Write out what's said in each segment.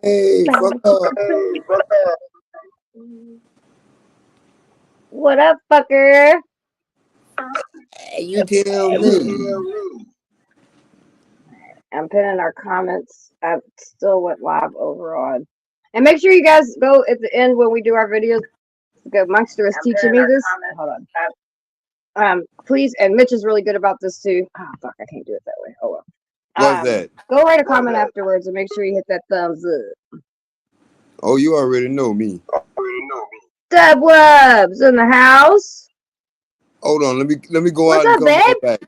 Hey, fuck up. What up, fucker? Hey, you tell me. I'm pinning our comments. I still went live over on. And make sure you guys go at the end when we do our videos. Go, Monkster is teaching me this. Hold on. Please, and Mitch is really good about this too. Oh, fuck, I can't do it that way. Oh, well. What's that? Go write a comment afterwards and make sure you hit that thumbs up. Oh, you already know me. Dub Wubs in the house. Hold on, let me go What's out and up, come babe? back.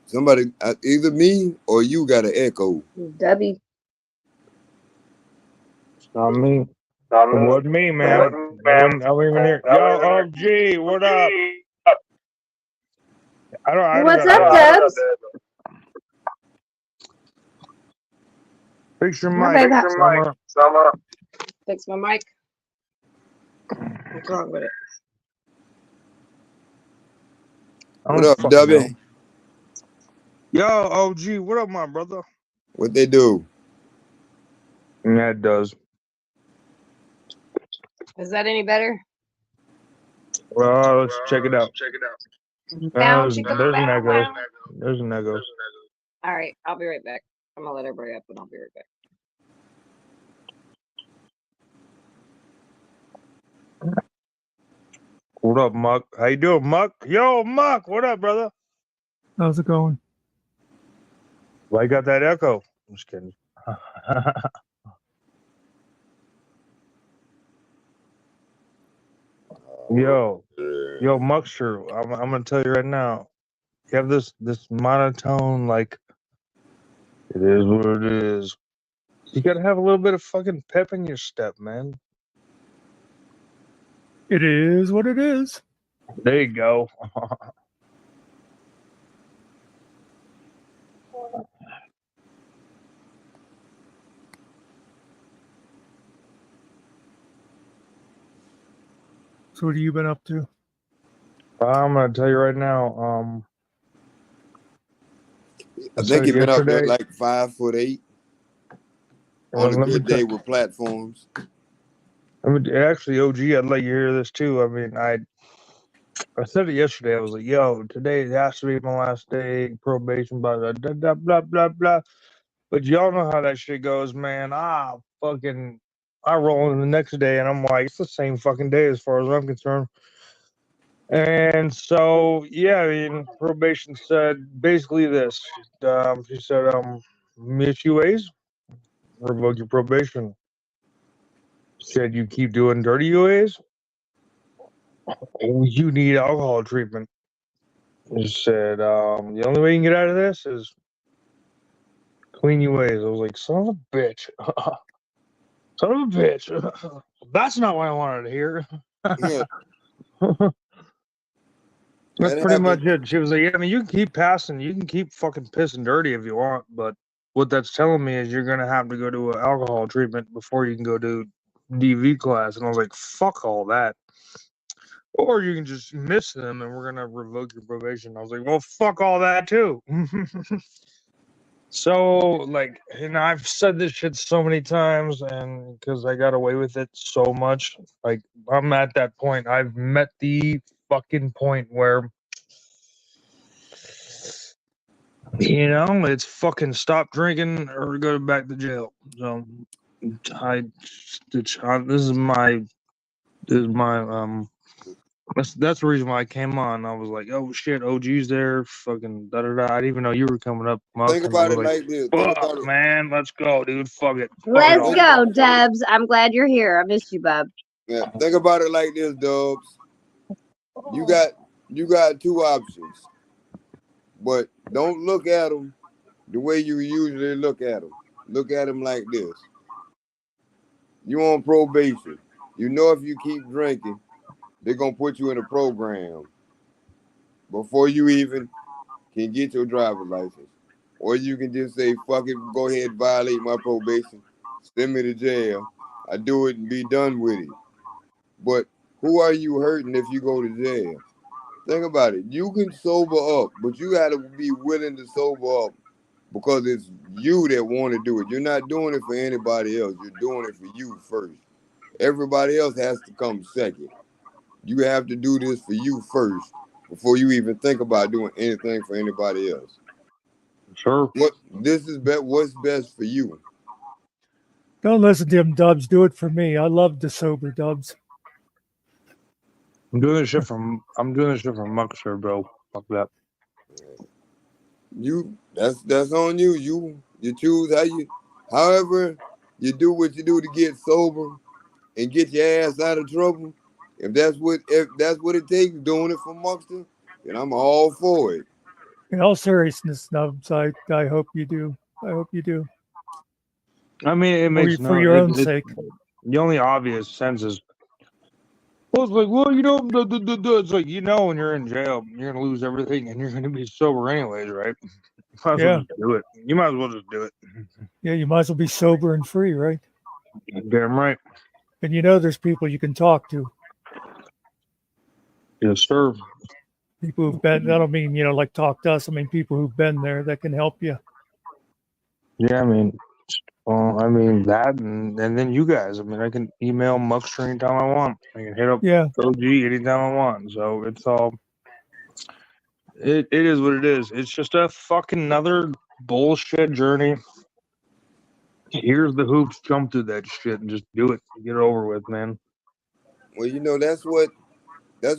Somebody, either me or you got an echo. Dubby. Not me. It wasn't me, man. I wasn't even here. Yo, OG, what up? What's up, Dubs? Fix your My mic. babe, Summer. Fix my mic. What's wrong with it? What up, Dubby? Yo, OG, what up, my brother? What they do? Yeah, it does. Is that any better? Well, let's check it out. There's an echo. There's an echo. All right, I'll be right back. I'm gonna let everybody up, and I'll be right back. What up, Muck? How you doing, Muck? Yo, Muck, what up, brother? How's it going? Why you got that echo? I'm just kidding. Yo, Muckster, I'm gonna tell you right now. You have this monotone, like it is what it is. You gotta have a little bit of fucking pep in your step, man. It is what it is. There you go. So what have you been up to? I'm gonna tell you right now. I think he been up there like 5'8". On a good day with platforms. Actually, OG, I'd let you hear this too. I mean, I said it yesterday. I was like, "Yo, today has to be my last day probation." Blah blah blah blah blah blah. But y'all know how that shit goes, man. I roll in the next day, and I'm like, it's the same fucking day as far as I'm concerned. And so, yeah, I mean, probation said basically this. She said, miss you ways, revoke your probation. Said you keep doing dirty UAs, you need alcohol treatment. He said, the only way you can get out of this is clean your ways. I was like, son of a bitch. Son of a bitch. That's not what I wanted to hear. Yeah. That's pretty much it. She was like, yeah, I mean, you can keep passing. You can keep fucking pissing dirty if you want. But what that's telling me is you're going to have to go to an alcohol treatment before you can go to DV class. And I was like, fuck all that. Or you can just miss them and we're going to revoke your probation. I was like, well, fuck all that too. So, like, and I've said this shit so many times, and because I got away with it so much, like, I'm at that point. I've met the fucking point where, you know, it's fucking stop drinking or go back to jail. So, this is my That's the reason why I came on. I was like, oh shit, OG's there. Fucking da da da. I didn't even know you were coming up. Think I about was it like, like this. Think about fuck, it. man, let's go, dude. Fuck it. Let's Fuck it go, all. Dubs. I'm glad you're here. I missed you, bub. Yeah, think about it like this, Dubs. You got two options, but don't look at them the way you usually look at them. Look at them like this. You on probation. You know if you keep drinking, they're gonna put you in a program before you even can get your driver's license. Or you can just say, fuck it, go ahead and violate my probation, send me to jail. I do it and be done with it. But who are you hurting if you go to jail? Think about it. You can sober up, but you gotta be willing to sober up because it's you that want to do it. You're not doing it for anybody else. You're doing it for you first. Everybody else has to come second. You have to do this for you first before you even think about doing anything for anybody else. Sure. What's best for you? Don't listen to him, Dubs. Do it for me. I love the sober Dubs. I'm doing this shit from Muckster, bro. Fuck that. That's on you. You choose however you do what you do to get sober and get your ass out of trouble. If that's what it takes, doing it for Muckster, then I'm all for it. In all seriousness, Dubs, I hope you do. I hope you do. I mean, it makes for your own sake. The only obvious sense is, well, it's like, well, you know, it's like, you know, when you're in jail, you're gonna lose everything, and you're gonna be sober anyways, right? Might as well just do it. You might as well just do it. Yeah, you might as well be sober and free, right? Damn right. And you know, there's people you can talk to. Yes, sir. People who've been. I don't mean like talk to us. I mean people who've been there that can help you. Yeah, I mean that, and then you guys. I mean, I can email Muckster anytime I want. I can hit up OG anytime I want. So it's all. It is what it is. It's just a fucking another bullshit journey. Here's the hoops. Jump through that shit and just do it. Get it over with, man. Well, that's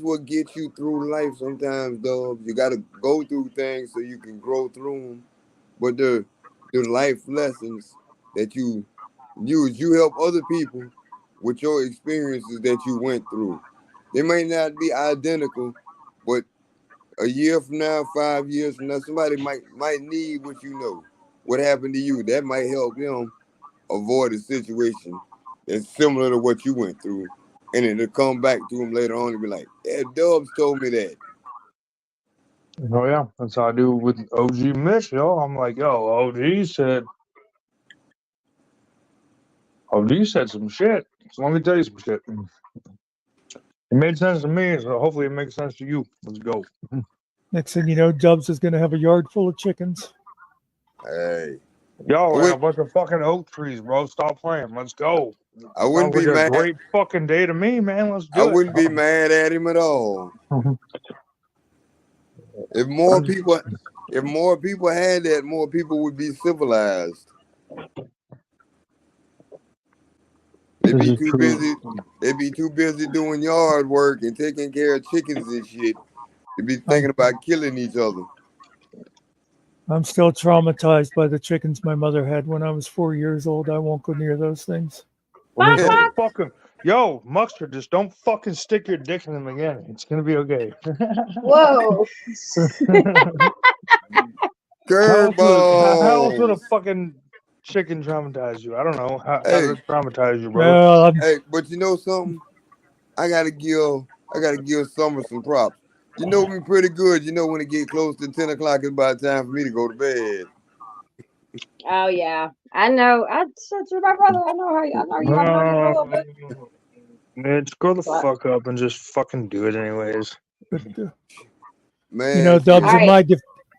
what gets you through life sometimes, though. You got to go through things so you can grow through them. But the life lessons that you use, you help other people with your experiences that you went through. They may not be identical, but a year from now, 5 years from now, somebody might need what you know. What happened to you? That might help them avoid a situation that's similar to what you went through. And it'll come back to them later on and be like, yeah, Dubs told me that. Oh, yeah. That's how I do with OG Mitch, yo. I'm like, yo, OG said some shit. So let me tell you some shit. It made sense to me, so hopefully it makes sense to you. Let's go. Next thing you know, Dubs is going to have a yard full of chickens. Hey. Yo, and a bunch of fucking oak trees, bro. Stop playing. Let's go. I wouldn't be mad. A great fucking day to me, man. Let's do it. I wouldn't be mad at him at all. If more people had that, more people would be civilized. They'd be too busy. They'd be too busy doing yard work and taking care of chickens and shit. They'd be thinking about killing each other. I'm still traumatized by the chickens my mother had when I was 4 years old. I won't go near those things. Well, don't fucking, yo, Muckster, just don't fucking stick your dick in them again. It's gonna be okay. Whoa. Curveball. How else would a fucking chicken traumatize you? I don't know. How does it traumatize you, bro? Well, hey, but you know something? I gotta give Summer some props. You know me pretty good. You know when it get close to 10 o'clock, it's about time for me to go to bed. Oh yeah, I know. I said to my brother, I know you want to work a little bit. Mitch, grow the fuck up and just fucking do it anyways. Man, Dubs,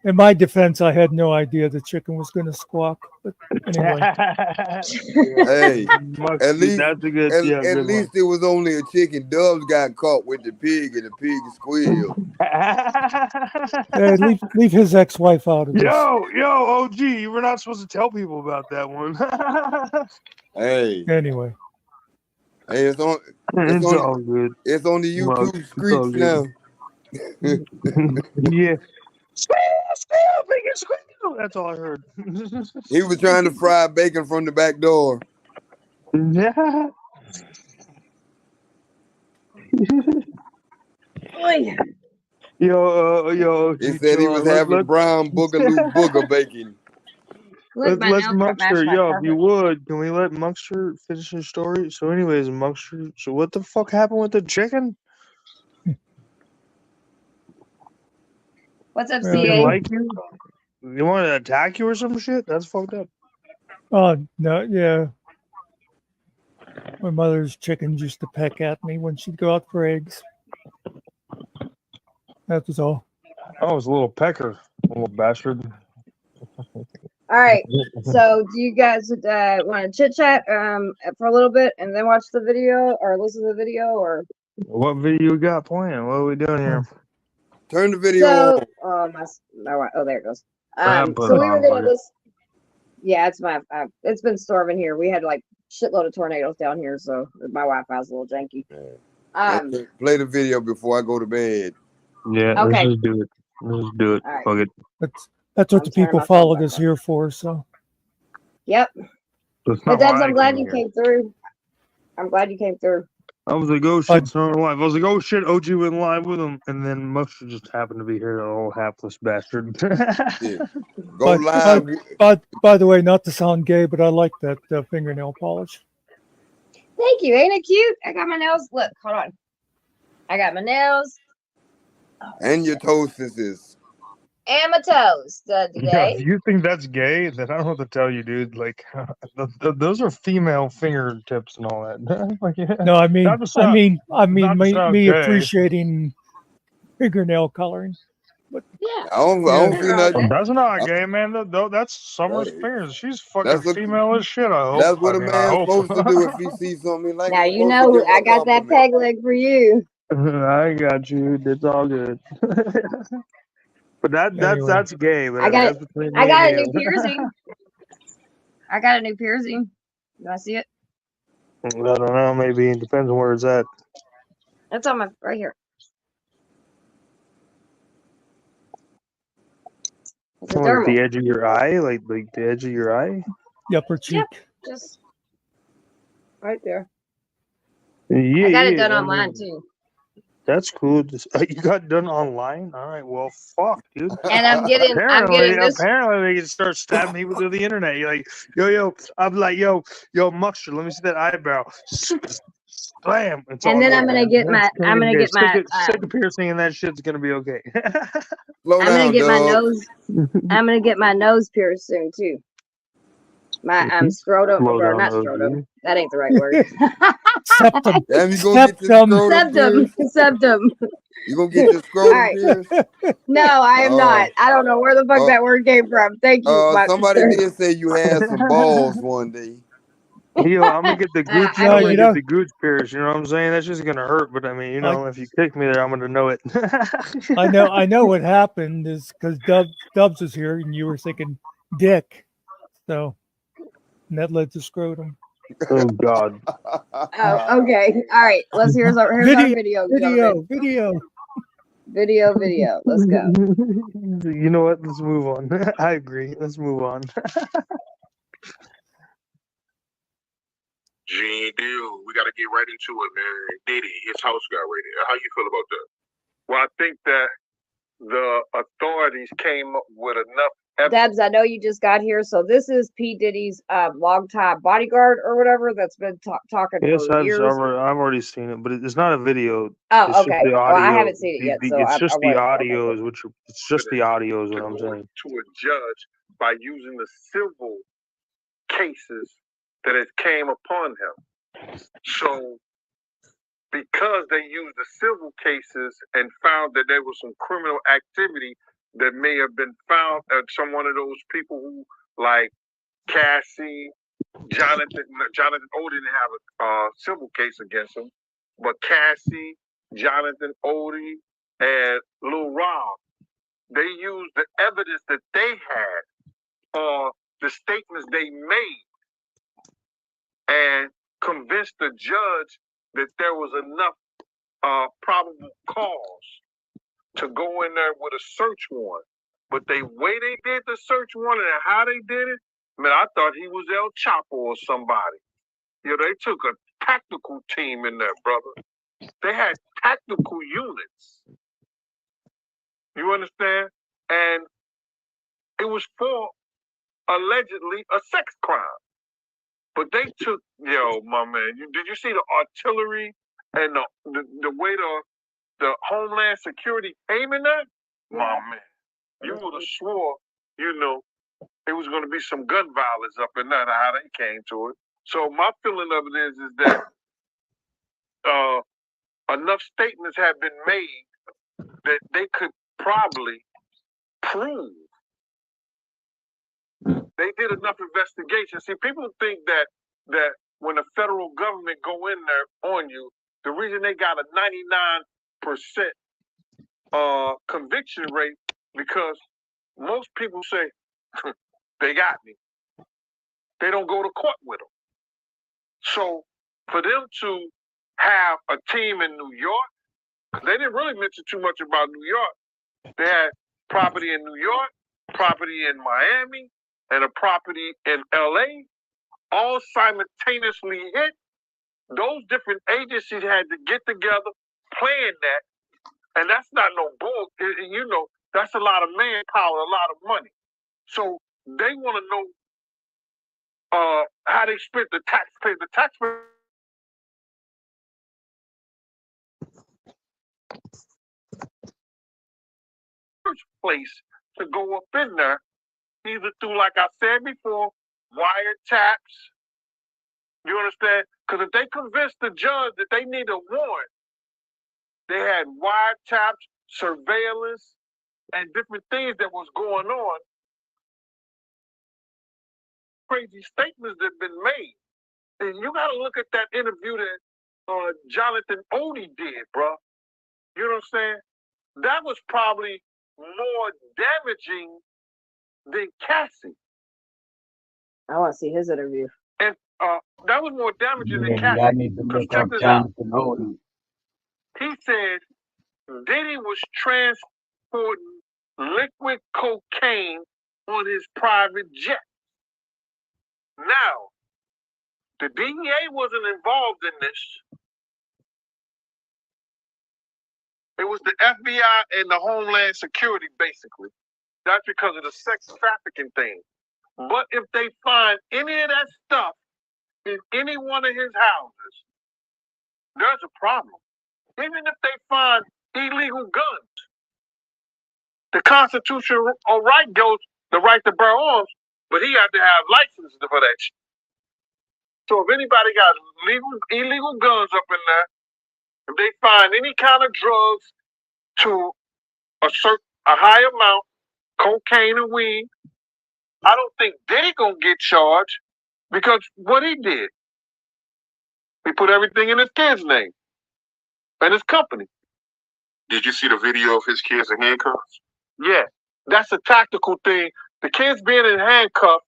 in my defense, I had no idea the chicken was going to squawk. But anyway. Hey, at least that's a good. At least it was only a chicken. Dubs got caught with the pig and the pig squealed. Hey, leave his ex-wife out of this. Yo, OG, you were not supposed to tell people about that one. Hey. Anyway. Hey, it's on It's all good. the Well, YouTube it's all streets good. now. Yeah. Squeal, bacon, squeal. That's all I heard. He was trying to fry bacon from the back door. Yeah. Oy. Yo, He said he was chill. having brown boogaloo booger bacon. Look, my Let's nails cut match Monkster, my yo, if carpet. you would, can we let Monkster finish his story? So, anyways, Monkster, so what the fuck happened with the chicken? What's up, Yeah, He didn't CA? like you? You wanted to attack you or some shit? That's fucked up. Oh no, yeah. My mother's chickens used to peck at me when she'd go out for eggs. That was all. Oh, it's a little pecker, little bastard. All right. So, do you guys want to chit chat for a little bit and then watch the video or listen to the video or? What video you got playing? What are we doing here? Turn the video So, on. oh, there it goes. Put So it we were on, gonna fuck it. listen. Yeah, it's my. It's been storming here. We had like shitload of tornadoes down here, so my Wi-Fi's a little janky. Play the video before I go to bed. Yeah, Okay. let's just do it. Let's do it. All right. Fuck it. That's what I'm the turning people my phone followed back us on. here for. So Yep. That's But not Debs, why I'm I glad came you here. came through. I'm glad you came through. I was like, oh I- shit, it's not live. I was like, oh shit, OG went live with him, and then Muster just happened to be here, the old hapless bastard. Yeah. Go But- live. by the way, not to sound gay, but I like that fingernail polish. Thank you. Ain't it cute? I got my nails. Look, hold on. I got my nails And your toasters. and my toes Yeah, today. if you think that's gay, then I don't know what to tell you, dude. Like, those are female fingertips and all that. Like, yeah. No, I mean, Not to sound- not to me sound gay. appreciating fingernail coloring. Yeah. I don't see nothing. That's not gay, man. That's Summer's Hey, fingers. She's fucking that's what- female as shit. I hope. That's what I a mean, I man's hope. supposed to do if he sees something he like. Now he's you supposed to know give her I a got that compliment. peg leg for you. I got you. It's all good. But Anyway. that's gay. But I got that's between me I got a and new you. piercing. I got a new piercing. Do I see it? I don't know. Maybe it depends on where it's at. It's on my right here. It's a Like the dermal. edge of your eye, like the edge of your eye. The upper cheek. Yep. Just right there. Yeah, I got it yeah, done I online mean, too. That's cool. You got done online. All right. Well, fuck, dude. And I'm getting this. Apparently, they can start stabbing people through the internet. You're like, yo. I'm like, yo, Muxter, let me see that eyebrow. Slam. It's And all then good, I'm gonna man. get my It's I'm gonna okay. get my stick a piercing, and that shit's gonna be okay. Slow I'm gonna down, get my dog. nose. I'm gonna get my nose pierced soon too. My scrotum, Slow or down, not OG. scrotum. That ain't the right word. Septum. Damn, you gonna get your Septum. scrotum Septum. pierced? Septum. You gonna get your scrotum Alright. pierced? No, I am not. I don't know where the fuck that word came from. Thank you. Somebody did say you had some balls one day. Yo, I'm gonna get the gooch. I I'm mean- gonna you get know- the gooch pierced. You know what I'm saying? That's just gonna hurt. But I mean, you know, if you kick me there, I'm gonna know it. I know what happened is because Dubs was here and you were thinking dick. So and that led to scrotum. Oh God. Oh, okay. All right. Here's our video. Video. Let's go. You know what? Let's move on. I agree. Let's move on. Gene Deal, we got to get right into it, man. Diddy, his house got raided. How you feel about that? Well, I think that the authorities came up with enough Debs, I know you just got here, so this is P Diddy's longtime bodyguard or whatever that's been talking Yes, for I've years. already seen it, but it's not a video. Oh, It's okay. just the Well, audio. I haven't seen it yet, so it's just the audio okay. is what it's just the audio is what I'm saying. to a judge by using the civil cases that it came upon him. So, because they used the civil cases and found that there was some criminal activity that may have been found at some one of those people who, like Cassie, Jonathan O didn't have a civil case against him, but Cassie, Jonathan Odie, and Lil Rob, they used the evidence that they had, or the statements they made, and convince the judge that there was enough probable cause to go in there with a search warrant. But the way they did the search warrant and how they did it, man, I thought he was El Chapo or somebody. You know, they took a tactical team in there, brother. They had tactical units. You understand? And it was for allegedly a sex crime. But they took, my man, did you see the artillery and the way the Homeland Security came in there? Yeah. My man, you would have swore, it was going to be some gun violence up in there, how they came to it. So my feeling of it is that enough statements have been made that they could probably prove. They did enough investigation. See, people think that when the federal government go in there on you, the reason they got a 99% conviction rate because most people say they got me. They don't go to court with them. So for them to have a team in New York, they didn't really mention too much about New York. They had property in New York, property in Miami, and a property in LA, all simultaneously hit. Those different agencies had to get together, plan that, and that's not no bull. That's a lot of manpower, a lot of money. So they want to know how they spent the taxpayer. The taxpayer place to go up in there, either through, like I said before, wiretaps. You understand? Because if they convinced the judge that they need a warrant, they had wiretaps, surveillance, and different things that was going on. Crazy statements that have been made. And you got to look at that interview that Jonathan Odie did, bro. You know what I'm saying? That was probably more damaging than Cassie. I want to see his interview. And that was more damaging than Yeah, Cassie. I need to look up Jonathan Odie. He said Diddy was transporting liquid cocaine on his private jet. Now, the DEA wasn't involved in this. It was the FBI and the Homeland Security, basically. That's because of the sex trafficking thing. But if they find any of that stuff in any one of his houses, there's a problem. Even if they find illegal guns, the constitutional right goes the right to bear arms, but he had to have licenses for that shit. So if anybody got illegal guns up in there, if they find any kind of drugs to a high amount, cocaine and weed, I don't think Diddy gonna get charged because what he did, he put everything in his kid's name and his company. Did you see the video of his kids in handcuffs? Yeah, that's a tactical thing. The kids being in handcuffs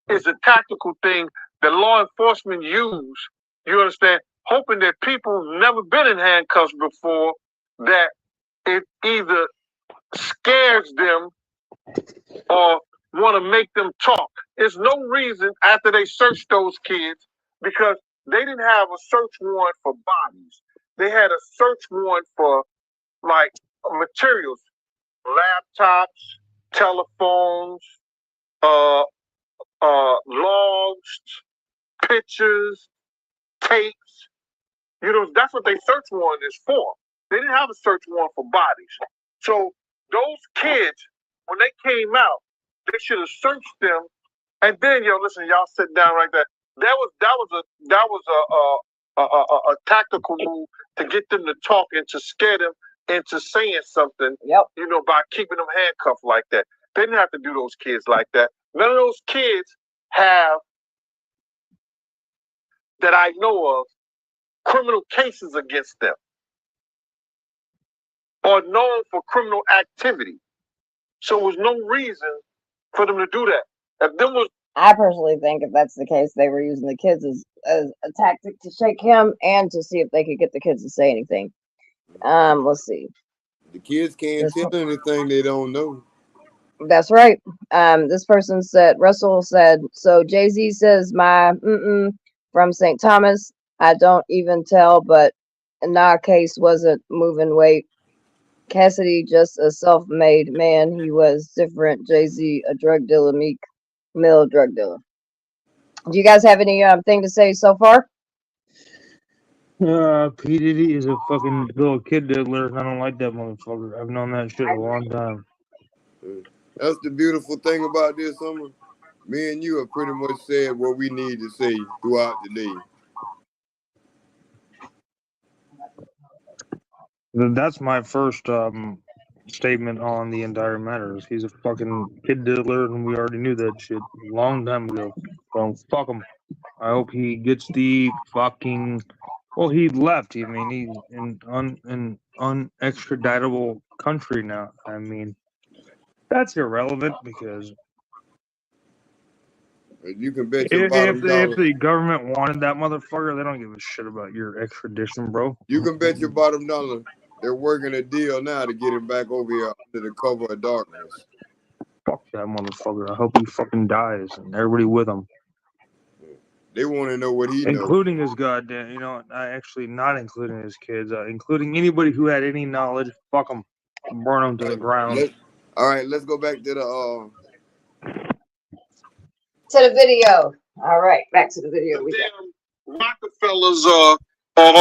is a tactical thing that law enforcement use. You understand? Hoping that people who've never been in handcuffs before, that it either scares them or want to make them talk. There's no reason after they searched those kids, because they didn't have a search warrant for bodies. They had a search warrant for like materials, laptops, telephones, logs, pictures, tapes. You know, that's what they search warrant is for. They didn't have a search warrant for bodies. So those kids, when they came out, they should have searched them. And then, listen, y'all sit down right there. That was a tactical move to get them to talk and to scare them into saying something. Yep. By keeping them handcuffed like that. They didn't have to do those kids like that. None of those kids have, that I know of, criminal cases against them or known for criminal activity. So there was no reason for them to do that. If them was, I personally think if that's the case, they were using the kids as a tactic to shake him and to see if they could get the kids to say anything. Let's see. The kids can't tell anything they don't know. That's right. This person said, Russell said, so Jay-Z says my from St. Thomas. I don't even tell, but Nah Case wasn't moving weight. Cassidy just a self-made man. He was different. Jay-Z a drug dealer. Meek Mill drug dealer. Do you guys have any thing to say so far? P. Diddy is a fucking little kid diddler, and I don't like that motherfucker. I've known that shit a long time. That's the beautiful thing about this summer. Me and you have pretty much said what we need to say throughout the day. That's my first statement on the entire matter. He's a fucking kid diddler, and we already knew that shit a long time ago. So fuck him. I hope he gets the fucking. Well, he left. I mean, he's in an unextraditable country now. I mean, that's irrelevant because You can bet your bottom dollar. if the government wanted that motherfucker, they don't give a shit about your extradition, bro. You can bet your bottom dollar they're working a deal now to get him back over here under the cover of darkness. Fuck that motherfucker. I hope he fucking dies and everybody with him. They want to know what he knows. Including his goddamn, actually not including his kids, including anybody who had any knowledge. Fuck them. Burn them to the ground. All right, let's go back to the video. All right, back to the video. Damn Rockefellers or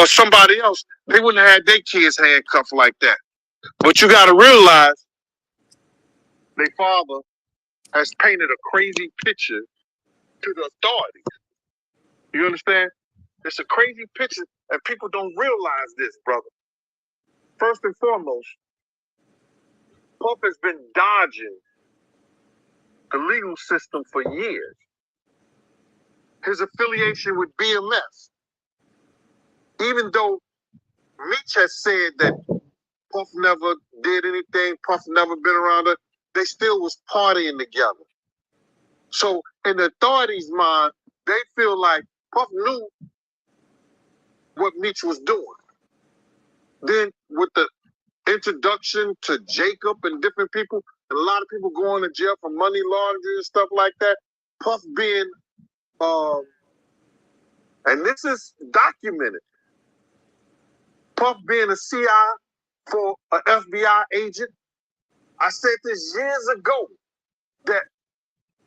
somebody else, they wouldn't have had their kids handcuffed like that. But you got to realize their father has painted a crazy picture to the authorities. You understand? It's a crazy picture, and people don't realize this, brother. First and foremost, Puff has been dodging the legal system for years. His affiliation with BMS, even though Mitch has said that Puff never did anything, Puff never been around her, they still was partying together. So in the authorities' mind, they feel like Puff knew what Mitch was doing. Then with the introduction to Jacob and different people, and a lot of people going to jail for money laundering and stuff like that, Puff being, and this is documented, Puff being a CI for an FBI agent. I said this years ago that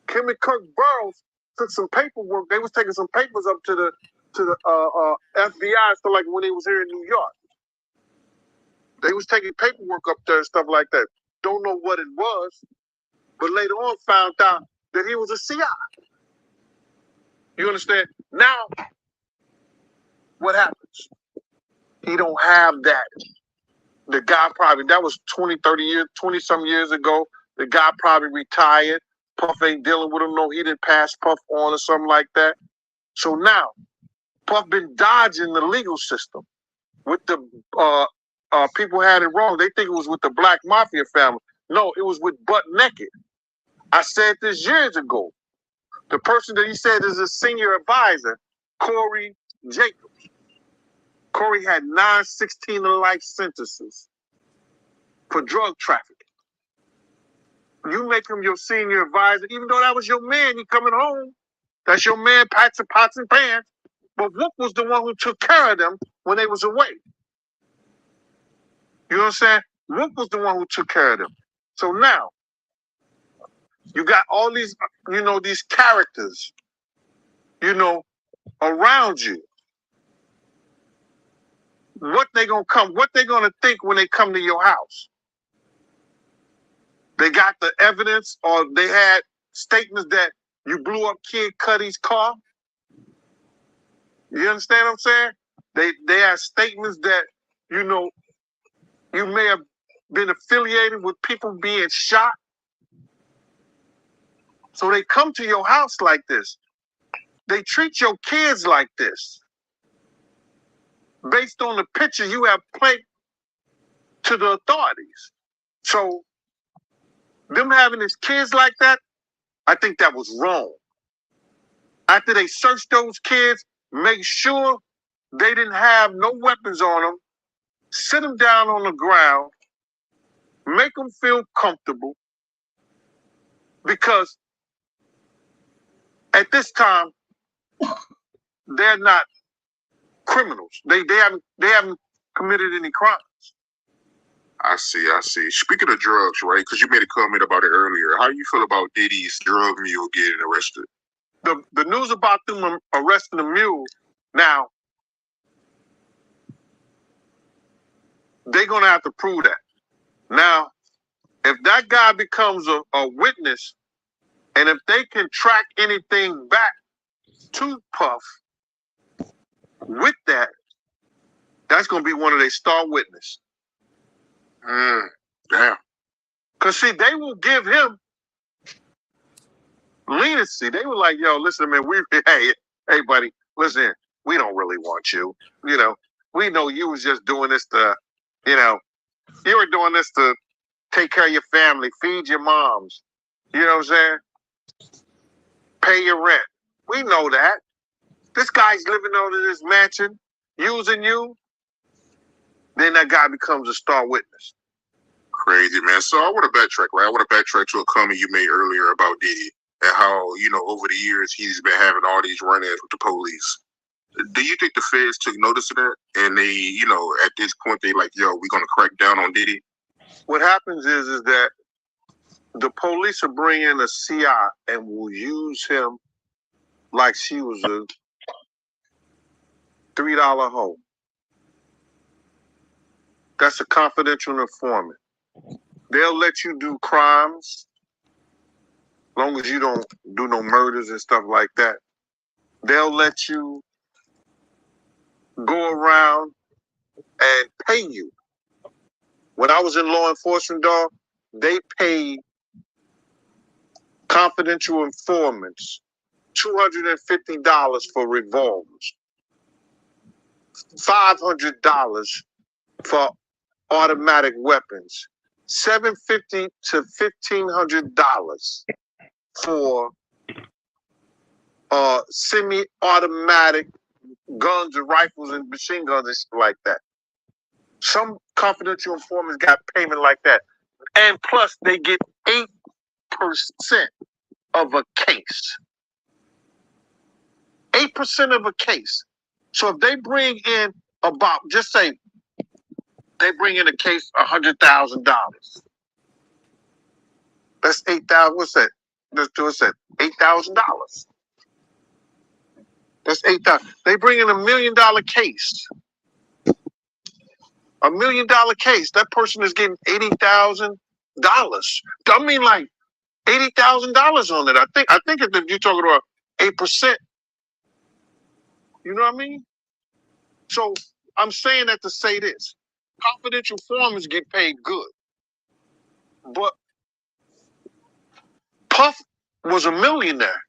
Kim and Kirk Burroughs took some paperwork. They was taking some papers up to the FBI, so like when they was here in New York. They was taking paperwork up there and stuff like that. Don't know what it was, but later on found out that he was a CI. You understand? Now, what happens? He don't have that. The guy probably, that was 20 some years ago. The guy probably retired. Puff ain't dealing with him. No, he didn't pass Puff on or something like that. So now, Puff been dodging the legal system. With the people had it wrong. They think it was with the Black Mafia family. No, it was with Butt Naked. I said this years ago. The person that he said is a senior advisor, Corey Jacobs. Corey had 9 16-to-life sentences for drug trafficking. You make him your senior advisor, even though that was your man, he coming home. That's your man, pots and pans. But Whoop was the one who took care of them when they was away. You know what I'm saying? Whoop was the one who took care of them. So now, you got all these, these characters, around you. What they gonna think when they come to your house? They got the evidence, or they had statements that you blew up Kid Cudi's car. You understand what I'm saying? They had statements that, you may have been affiliated with people being shot. So they come to your house like this. They treat your kids like this. Based on the picture you have played to the authorities. So them having his kids like that, I think that was wrong. After they searched those kids, make sure they didn't have no weapons on them, sit them down on the ground, make them feel comfortable, because at this time they're not criminals. They haven't committed any crime. I see. Speaking of drugs, right? Because you made a comment about it earlier. How do you feel about Diddy's drug mule getting arrested? The news about them arresting the mule, now they're gonna have to prove that. Now, if that guy becomes a witness, and if they can track anything back to Puff with that, that's gonna be one of their star witnesses. Damn. Cause see, they will give him leniency. They were like, "Yo, listen, man, hey, buddy, listen, we don't really want you. You know, we know you was just doing this to, you know, you were doing this to take care of your family, feed your moms. You know what I'm saying? Pay your rent. We know that. This guy's living out of this mansion, using you. Then that guy becomes a star witness." Crazy, man. So I want to backtrack, right? I want to backtrack to a comment you made earlier about Diddy and how, you know, over the years he's been having all these run-ins with the police. Do you think the feds took notice of that? And they, you know, at this point, they like, yo, we're going to crack down on Diddy? What happens is that the police will bring in a CI and will use him like she was a $3 hoe. That's a confidential informant. They'll let you do crimes, as long as you don't do no murders and stuff like that. They'll let you go around and pay you. When I was in law enforcement, dog, they paid confidential informants $250 for revolvers, $500 for automatic weapons, $750 to $1,500 for semi-automatic guns and rifles and machine guns and stuff like that. Some confidential informants got payment like that. And plus they get 8% of a case. 8% of a case. So if they bring in about, just say, they bring in a case $100,000. That's 8,000. What's that? Let's do it. $8,000. That's 8,000. They bring in $1 million case. $1 million case. That person is getting $80,000. I mean, like $80,000 on it. I think if you're talking about 8%, you know what I mean? So I'm saying that to say this. Confidential informants get paid good. But Puff was a millionaire.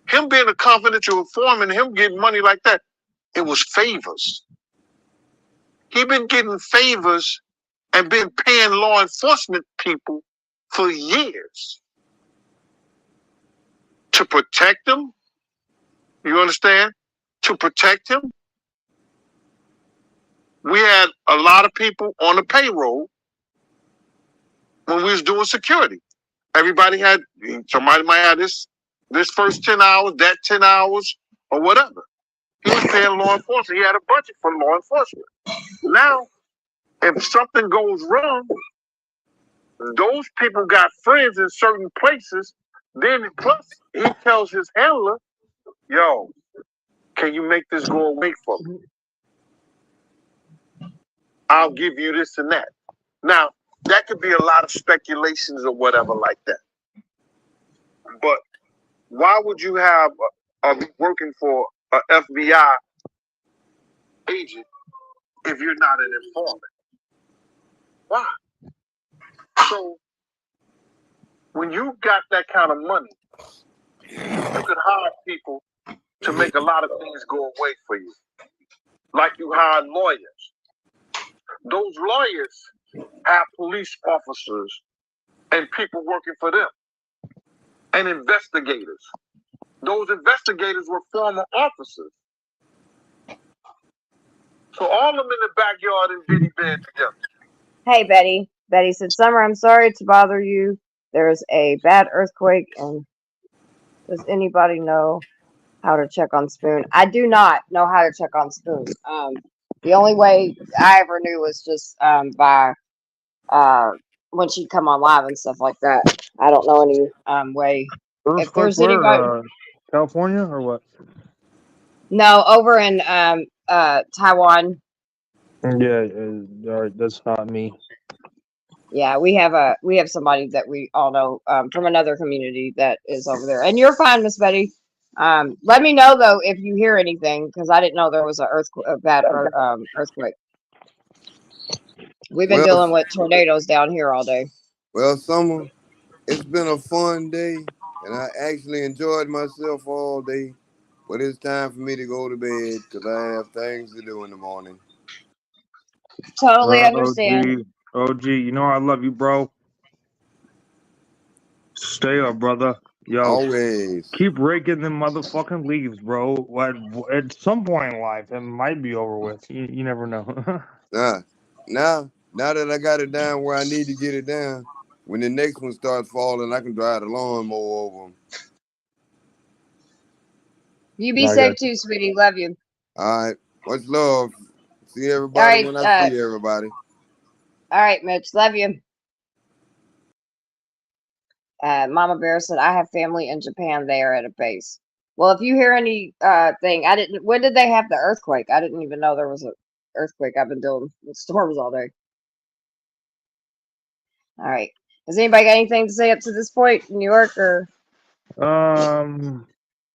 Him being a confidential informant, him getting money like that, it was favors. He been getting favors and been paying law enforcement people for years to protect them. You understand? To protect him. We had a lot of people on the payroll when we was doing security. Everybody had, somebody might have this first 10 hours, that 10 hours, or whatever. He was paying law enforcement. He had a budget for law enforcement. Now, if something goes wrong, those people got friends in certain places. Then plus, he tells his handler, yo, can you make this go away for me? I'll give you this and that. Now, that could be a lot of speculations or whatever like that. But why would you have working for an FBI agent if you're not an informant? Why? So when you got that kind of money, you could hire people to make a lot of things go away for you. Like you hired lawyers. Those lawyers have police officers and people working for them. And investigators. Those investigators were former officers. So all of them in the backyard in Diddy bed together. Hey, Betty. Betty said, Summer, I'm sorry to bother you. There's a bad earthquake, and does anybody know how to check on Spoon? I do not know how to check on Spoon. The only way I ever knew was just by when she'd come on live and stuff like that. I don't know any way. If Earthquake there's where? anybody, California or what? no, over in Taiwan. Yeah, all right, that's not me. Yeah, we have somebody that we all know from another community that is over there. And you're fine, Miss Betty. Let me know though if you hear anything, because I didn't know there was a bad earthquake. We've been Well, dealing with tornadoes down here all day. well, Summer, it's been a fun day, and I actually enjoyed myself all day. But it's time for me to go to bed because I have things to do in the morning. Totally understand. OG, you know I love you, bro. Stay up, brother. Yo, Always. keep raking them motherfucking leaves, bro. At some point in life, it might be over with. You never know. Now that I got it down where I need to get it down, when the next one starts falling, I can drive the lawnmower over them. You be I safe got too, sweetie. Love you. All right. Much love. See All everybody right, when I see everybody. all right, Mitch. Love you. Mama Bear said, I have family in Japan. They are at a base. Well, if you hear any thing, when did they have the earthquake? I didn't even know there was an earthquake. I've been dealing with storms all day. All right. Has anybody got anything to say up to this point in New York or?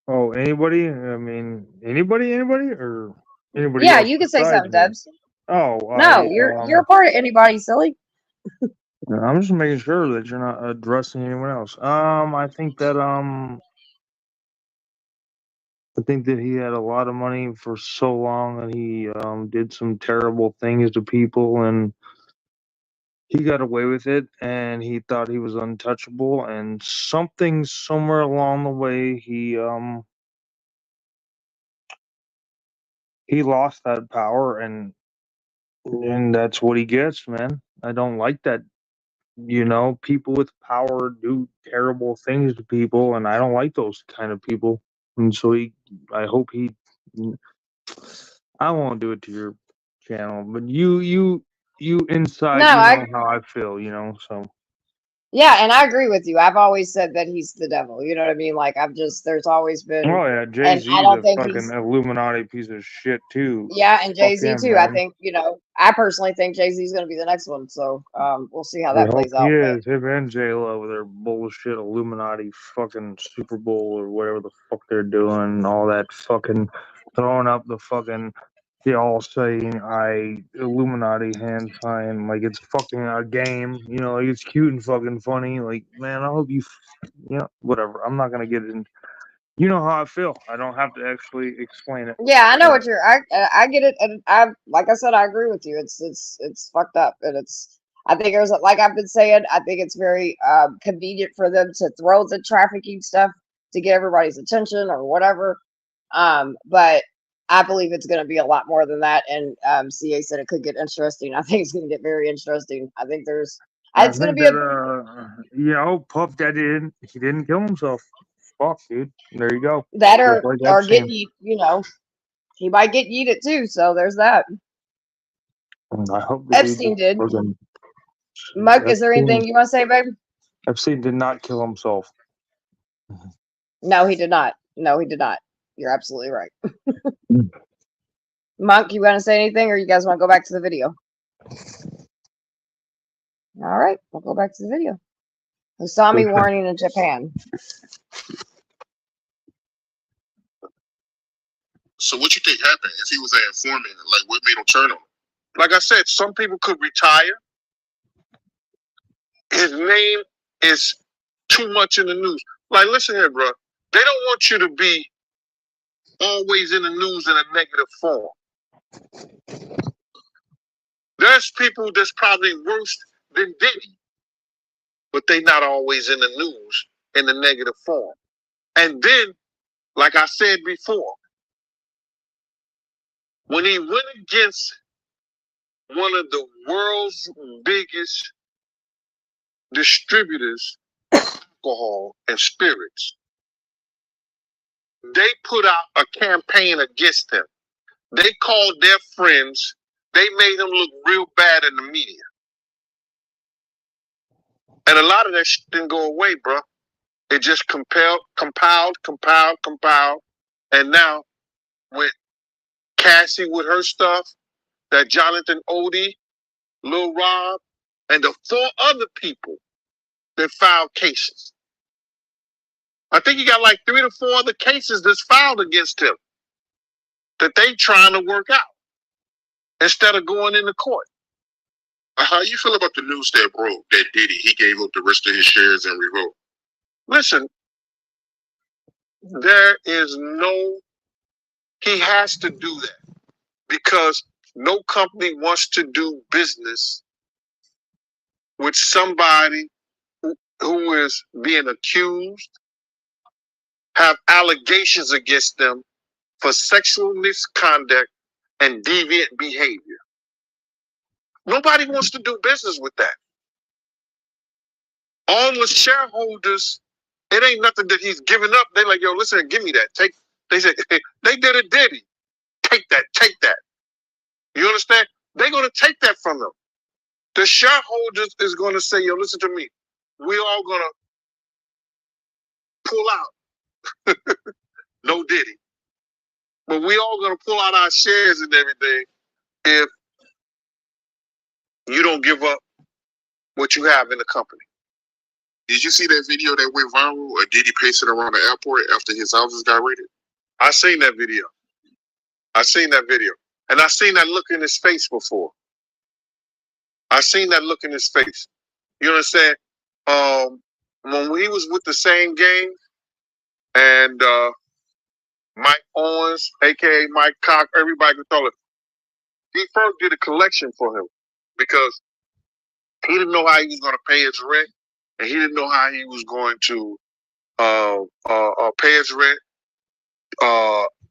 Oh, anybody? I mean, anybody, or anybody Yeah, else you can say besides something, me? Debs. Oh, No, you're a part of anybody, silly. I'm just making sure that you're not addressing anyone else. I think that he had a lot of money for so long, and he did some terrible things to people, and he got away with it, and he thought he was untouchable, and something somewhere along the way he lost that power, and that's what he gets, man. I don't like that. People with power do terrible things to people, and I don't like those kind of people. And so I hope I won't do it to your channel, but you inside, No, know how I feel, so. yeah, and I agree with you. I've always said that he's the devil. You know what I mean? Like there's always been, Oh yeah, and Jay-Z's I don't a think fucking he's, Illuminati piece of shit too. yeah, and Fuck Jay-Z him, too. I man. think, I personally think Jay-Z's going to be the next one. So we'll see how I that hope plays he out. But is. Him and J-Lo with their bullshit Illuminati fucking Super Bowl or whatever the fuck they're doing, all that fucking throwing up the fucking, they all saying Illuminati hand sign like it's fucking a game, like it's cute and fucking funny. Like, man, I hope whatever. I'm not gonna get in. You know how I feel. I don't have to actually explain it. yeah, I know what I get it, and like I said, I agree with you. It's fucked up, and I think there's, like I've been saying, I think it's very convenient for them to throw the trafficking stuff to get everybody's attention or whatever. But I believe it's going to be a lot more than that. And CA said it could get interesting. I think it's going to get very interesting. I think it's going to be Puff Daddy he didn't kill himself. Fuck, dude. There you go. that Just like Epstein. get he might get yeeted too. So there's that. I hope Epstein did. Fucking, Muck, is there anything you want to say, babe? Epstein did not kill himself. No, he did not. No, he did not. You're absolutely right. Monk, you want to say anything, or you guys want to go back to the video? All right, we'll go back to the video. Usami warning in Japan. So what you think happened if he was an informant? Like, what made him turn on him? Like I said, some people could retire. His name is too much in the news. Like, listen here, bro. They don't want you to be always in the news in a negative form. There's people that's probably worse than Diddy, but they not always in the news in a negative form. And then, like I said before, when he went against one of the world's biggest distributors of alcohol and spirits, they put out a campaign against him. They called their friends. They made him look real bad in the media. And a lot of that shit didn't go away, bro. It just compiled. And now with Cassie with her stuff, that Jonathan Odie, Lil Rob, and the 4 other people that filed cases. I think he got like 3 to 4 other cases that's filed against him that they trying to work out instead of going into court. How you feel about the news that broke that Diddy, he gave up the rest of his shares in Revolt? Listen, there is he has to do that because no company wants to do business with somebody who is being accused, have allegations against them for sexual misconduct and deviant behavior. Nobody wants to do business with that. All the shareholders, it ain't nothing that he's giving up. They like, yo, listen, give me that. They said, they did a Diddy. Take that. You understand? They're going to take that from them. The shareholders is going to say, yo, listen to me. We all going to pull out. No Diddy. But we all going to pull out our shares and everything if you don't give up what you have in the company. Did you see that video that went viral? Or Diddy pacing around the airport after his houses got raided? I seen that video. And I seen that look in his face before. You understand? When he was with the same gang and Mike Owens, aka Mike Cock, everybody could tell it. He first did a collection for him because he didn't know how he was going to pay his rent, and he didn't know how he was going to pay his rent,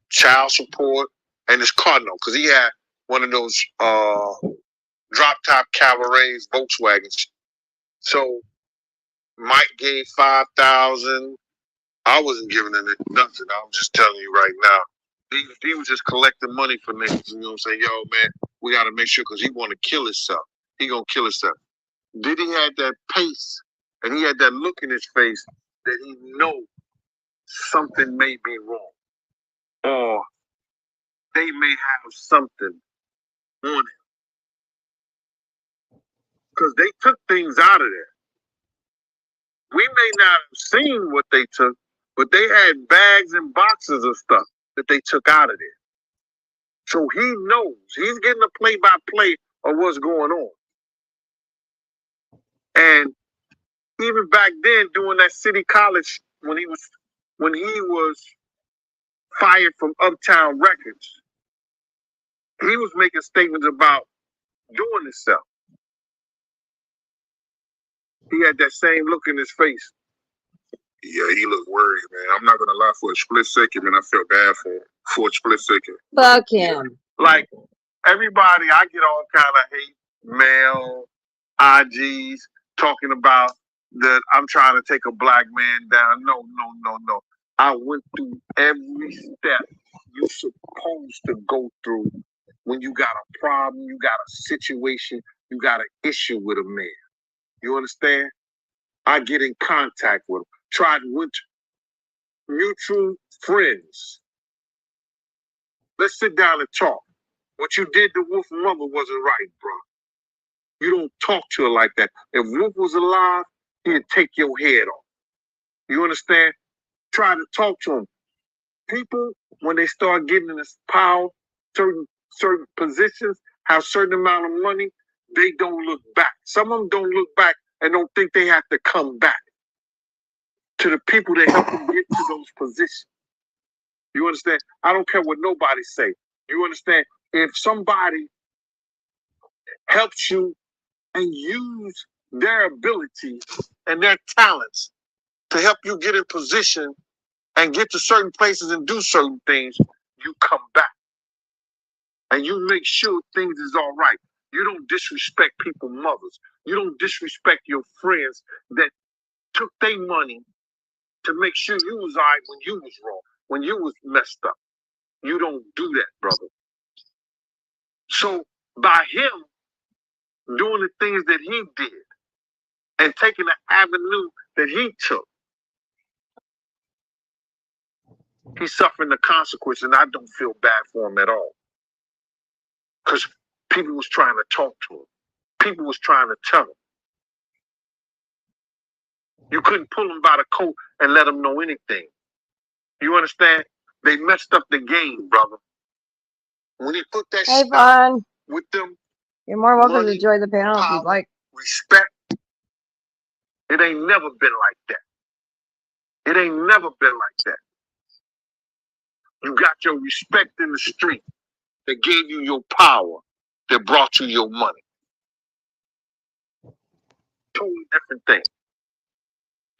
child support, and his car note, because he had one of those drop top Cabarets Volkswagens. So Mike gave $5,000. I wasn't giving him nothing. I'm just telling you right now. He was just collecting money for niggas. You know what I'm saying? Yo, man, we got to make sure because he want to kill himself. He going to kill himself. Diddy had that pace and he had that look in his face that he know something may be wrong. Or they may have something on him. Because they took things out of there. We may not have seen what they took, but they had bags and boxes of stuff that they took out of there. So he knows. He's getting a play-by-play of what's going on. And even back then, doing that City College, when he was fired from Uptown Records, he was making statements about doing himself. He had that same look in his face. Yeah, he looked worried, man. I'm not gonna lie, for a split second, man, I felt bad for him. For a split second. Fuck him. Like, everybody, I get all kind of hate mail, IGs, talking about that I'm trying to take a black man down. No. I went through every step you're supposed to go through when you got a problem, you got a situation, you got an issue with a man. You understand? I get in contact with him. Tried with mutual friends. Let's sit down and talk. What you did to Wolf mother wasn't right, bro. You don't talk to her like that. If Wolf was alive, he'd take your head off. You understand? Try to talk to him. People, when they start getting in this power, certain positions, have certain amount of money, they don't look back. Some of them don't look back and don't think they have to come back to the people that help them get to those positions. You understand? I don't care what nobody say. You understand? If somebody helps you and use their ability and their talents to help you get in position and get to certain places and do certain things, you come back. and you make sure things is all right. You don't disrespect people's mothers. You don't disrespect your friends that took their money to make sure you was all right when you was wrong, when you was messed up. You don't do that, brother. So by him doing the things that he did and taking the avenue that he took, he's suffering the consequence, and I don't feel bad for him at all. Because people was trying to talk to him. People was trying to tell him. You couldn't pull him by the coat and let him know anything. You understand? They messed up the game, brother. When he put that Hey, stuff Vaughn. with them, You're more welcome money, to join the panel if power, you'd like. respect, it ain't never been like that. It ain't never been like that. You got your respect in the street that gave you your power, that brought you your money. Totally different thing.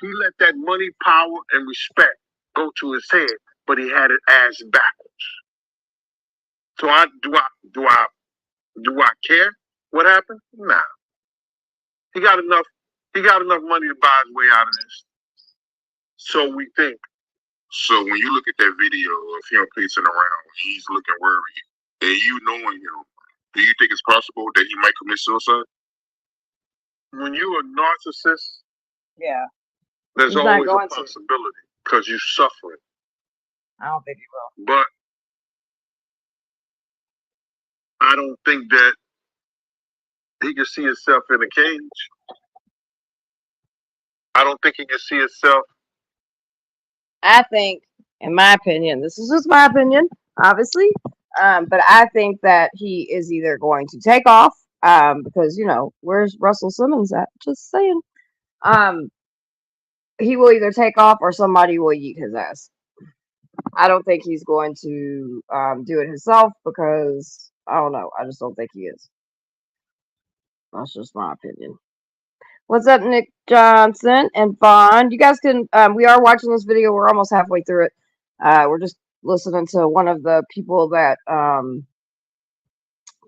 He let that money, power, and respect go to his head, but he had it ass backwards. So do I care what happened? Nah. He got enough money to buy his way out of this. So we think. So when you look at that video of him pacing around, he's looking worried, and you knowing him, do you think it's possible that he might commit suicide? When you're a narcissist, Yeah, there's he's not always a going to. possibility because you're suffering. I don't think he will. But I don't think that he can see himself in a cage. I don't think he can see himself. I think, in my opinion, this is just my opinion, obviously, but I think that he is either going to take off, because, you know, where's Russell Simmons at? Just saying. He will either take off or somebody will eat his ass. I don't think he's going to do it himself because, I don't know, I just don't think he is. That's just my opinion. What's up, Nick Johnson and Vaughn? You guys can, we are watching this video. We're almost halfway through it. We're just listening to one of the people that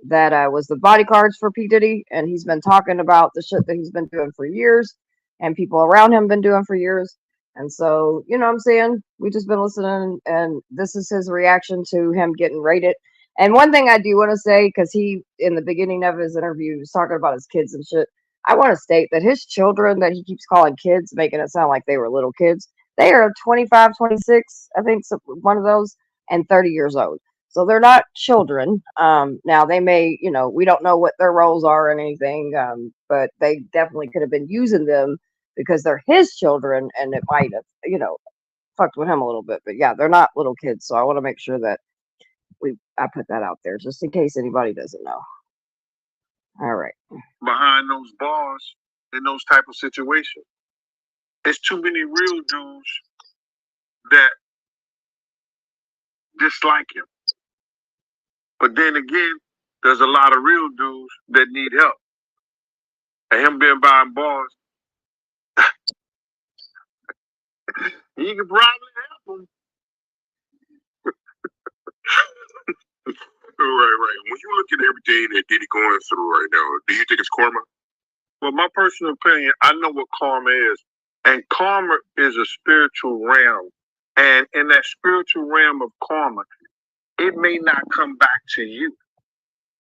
was the bodyguards for P. Diddy, and he's been talking about the shit that he's been doing for years, and people around him been doing for years. And so, you know what I'm saying? We just been listening, and this is his reaction to him getting raided. And one thing I do want to say, because he, in the beginning of his interview, was talking about his kids and shit. I want to state that his children that he keeps calling kids, making it sound like they were little kids, they are 25, 26, I think, one of those, and 30 years old. So they're not children. Now they may, you know, we don't know what their roles are or anything, but they definitely could have been using them because they're his children, and it might have, you know, fucked with him a little bit. But yeah, they're not little kids. So I want to make sure that I put that out there just in case anybody doesn't know. All right. Behind those bars in those type of situations, there's too many real dudes that dislike him. But then again, there's a lot of real dudes that need help. And him being behind bars, he could probably help them. Right. When you look at everything that Diddy going through right now, do you think it's karma? Well, my personal opinion, I know what karma is. And karma is a spiritual realm. And in that spiritual realm of karma, it may not come back to you.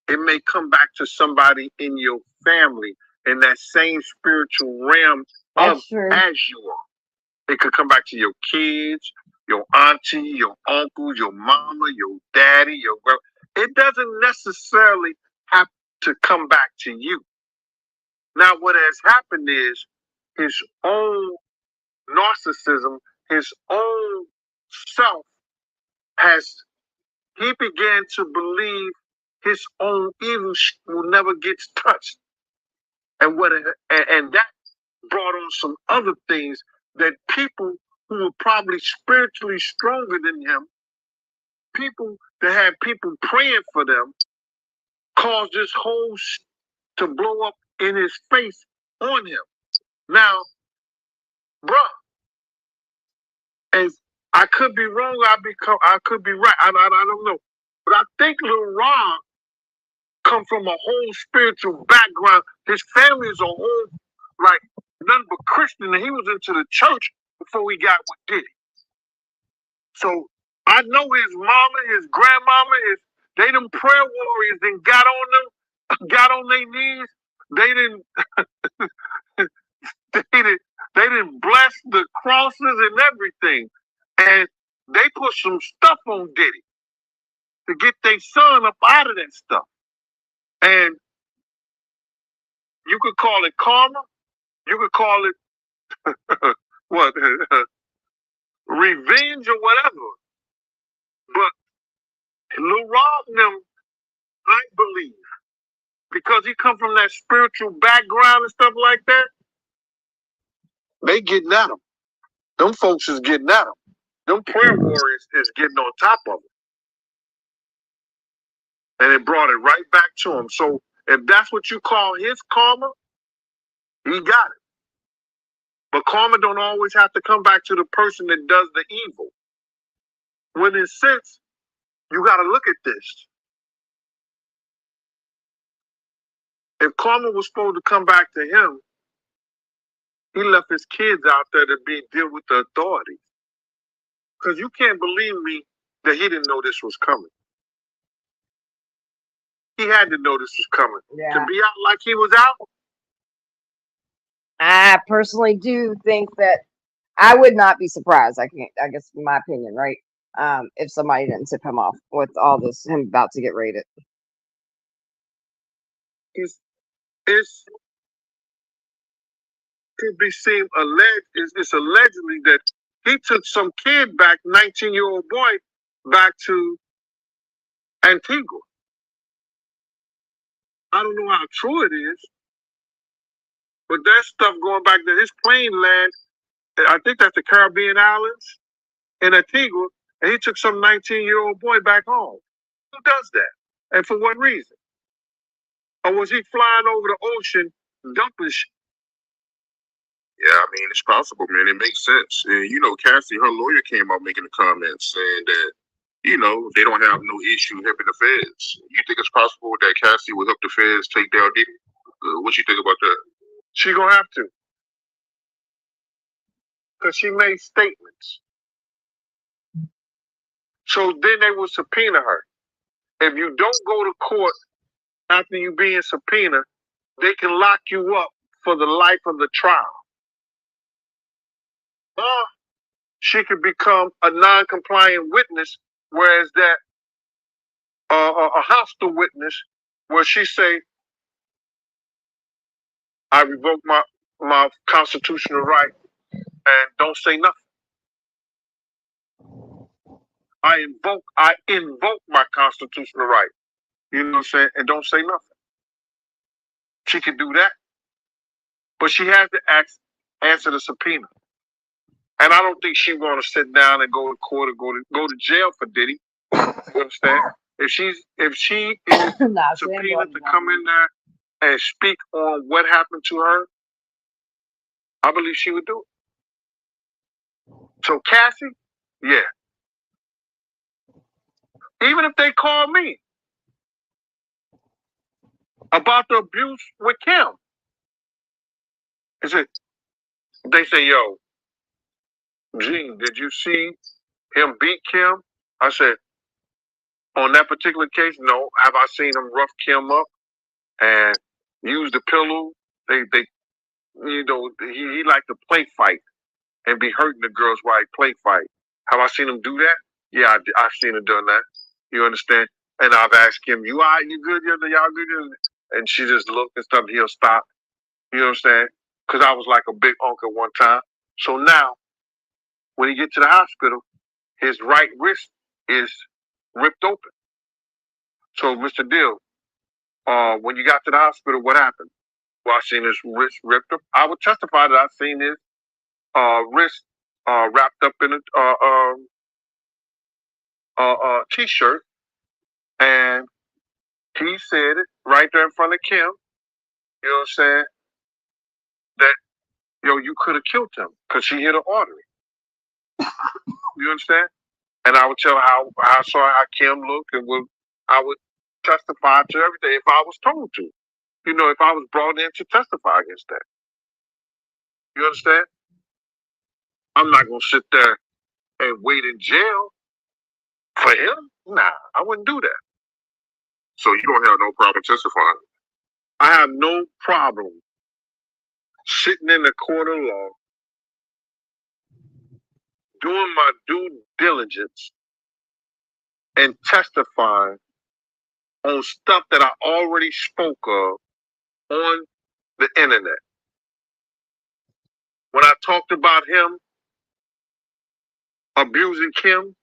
It may come back to somebody in your family in that same spiritual realm as you are. It could come back to your kids, your auntie, your uncle, your mama, your daddy, your brother. It doesn't necessarily have to come back to you. Now, what has happened is his own narcissism, his own self he began to believe his own evil will never get touched. And that brought on some other things that people who were probably spiritually stronger than him, people that had people praying for them, caused this whole to blow up in his face on him. Now, bruh, as I could be wrong, I could be right. I don't know. But I think Lil Ron come from a whole spiritual background. His family is a whole, like, nothing but Christian, and he was into the church before he got with Diddy. So I know his mama, his grandmama, they them prayer warriors then got on them, got on their knees. They didn't they didn't bless the crosses and everything. And they put some stuff on Diddy to get their son up out of that stuff. And you could call it karma, you could call it what revenge or whatever. But Lil Rob and them, I believe, because he come from that spiritual background and stuff like that, they getting at him. Them folks is getting at him. Them prayer warriors is getting on top of him. And it brought it right back to him. So if that's what you call his karma, he got it. But karma don't always have to come back to the person that does the evil. When in a sense, you got to look at this. If karma was supposed to come back to him, he left his kids out there to deal with the authorities. Because you can't believe me that he didn't know this was coming. He had to know this was coming. Yeah. To be out like he was out. I personally do think that I would not be surprised. I guess in my opinion, right? If somebody didn't tip him off with all this, him about to get raided. It's could be seen it's allegedly that he took some kid back, 19-year-old boy, back to Antigua. I don't know how true it is, but there's stuff going back to his plane land. I think that's the Caribbean islands in Antigua, and he took some 19-year-old boy back home. Who does that? And for what reason? Or was he flying over the ocean dumping shit? Yeah, I mean, it's possible, man. It makes sense. And, you know, Cassie, her lawyer came out making a comment saying that, you know, they don't have no issue helping the feds. You think it's possible that Cassie will help the feds take down Diddy? What you think about that? She gonna have to. Because she made statements. So then they will subpoena her. If you don't go to court after you being subpoenaed, they can lock you up for the life of the trial. Or she could become a non-compliant witness, whereas that a hostile witness, where she say, I revoke my constitutional right and don't say nothing. I invoke my constitutional right. You know what I'm saying? And don't say nothing. She could do that. But she has to answer the subpoena. And I don't think she's going to sit down and go to court or go to jail for Diddy. You understand? If she is subpoenaed to come in there and speak on what happened to her, I believe she would do it. So Cassie, yeah. Even if they call me about the abuse with Kim, they say, yo, Gene, did you see him beat Kim? I said, on that particular case, no. Have I seen him rough Kim up and use the pillow? They you know, he liked to play fight and be hurting the girls while he play fight. Have I seen him do that? Yeah, I've seen him done that. You understand? And I've asked him, you all right? You good? Y'all good? And she just looked and stuff. He'll stop. You understand? Because I was like a big uncle one time. So now, when he gets to the hospital, his right wrist is ripped open. So, Mr. Dill, when you got to the hospital, what happened? Well, I seen his wrist ripped up. I would testify that I seen his wrist wrapped up in a t-shirt, and he said it right there in front of Kim. You know what I'm saying? That you could have killed him because she hit an artery. You understand? And I would tell how I saw how Kim looked, and I would testify to everything if I was told to. You know, if I was brought in to testify against that. You understand? I'm not gonna sit there and wait in jail for him. Nah, I wouldn't do that. So you don't have no problem testifying. I have no problem sitting in the court of law, doing my due diligence, and testifying on stuff that I already spoke of on the internet. When I talked about him abusing Kim,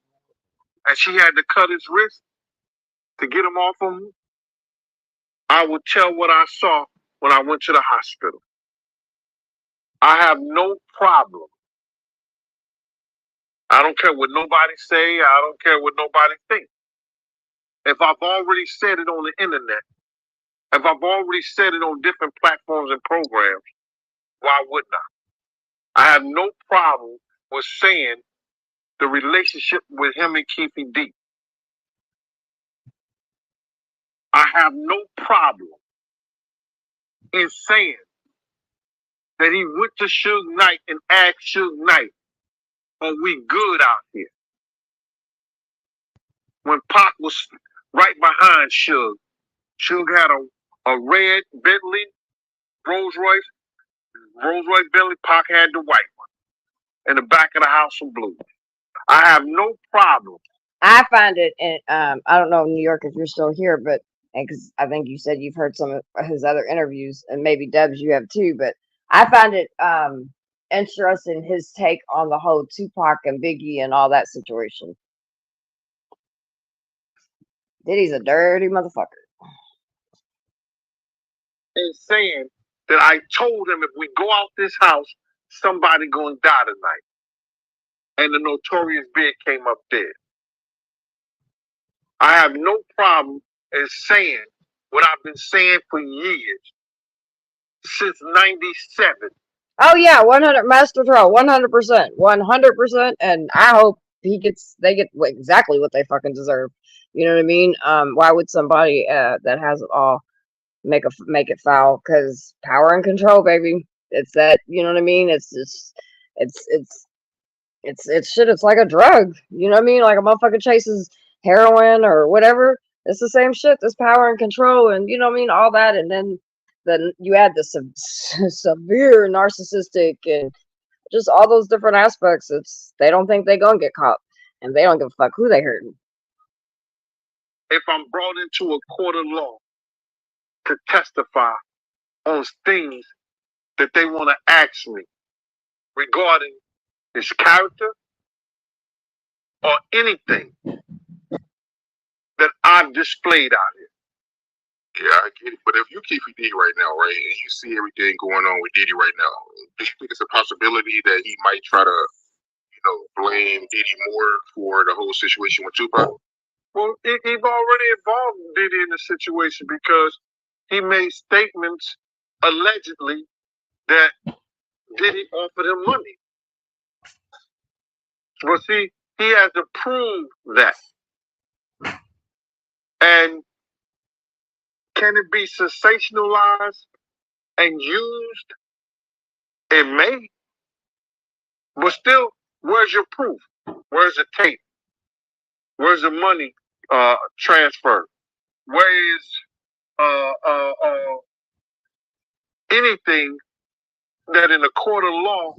and she had to cut his wrist to get him off of me, I would tell what I saw when I went to the hospital. I have no problem. I don't care what nobody say. I don't care what nobody think. If I've already said it on the internet, if I've already said it on different platforms and programs, why wouldn't I? I have no problem with saying the relationship with him and Keefe D. I have no problem in saying that he went to Suge Knight and asked Suge Knight, are we good out here? When Pac was right behind Suge, Suge had a red Bentley, Rolls Royce Bentley. Pac had the white one in the back of the house in blue. I have no problem. I find it, and I don't know, New York, if you're still here, but because I think you said you've heard some of his other interviews, and maybe Dubs, you have too. But I find it interesting his take on the whole Tupac and Biggie and all that situation. Diddy's a dirty motherfucker. And saying that I told him if we go out this house, somebody gonna die tonight. And the Notorious Big came up dead. I have no problem in saying what I've been saying for years, since '97. Oh yeah, 100 Master Troll, 100%, 100%, and I hope they get exactly what they fucking deserve. You know what I mean? Why would somebody that has it all make it foul? Because power and control, baby. It's that, you know what I mean? It's shit. It's like a drug. You know what I mean? Like a motherfucker chases heroin or whatever. It's the same shit. This power and control, and you know what I mean, all that, and then you add the severe narcissistic and just all those different aspects. They don't think they gonna get caught, and they don't give a fuck who they hurting. If I'm brought into a court of law to testify on things that they want to ask me regarding his character or anything that I've displayed out here. Yeah, I get it. But if you Keefe D right now, right, and you see everything going on with Diddy right now, do you think it's a possibility that he might try to, blame Diddy more for the whole situation with Tupac? Well, he's already involved Diddy in the situation because he made statements allegedly that Diddy offered him money. But see, he has to prove that. And can it be sensationalized and used? It may. But still, where's your proof? Where's the tape? Where's the money transfer? Where is anything that in a court of law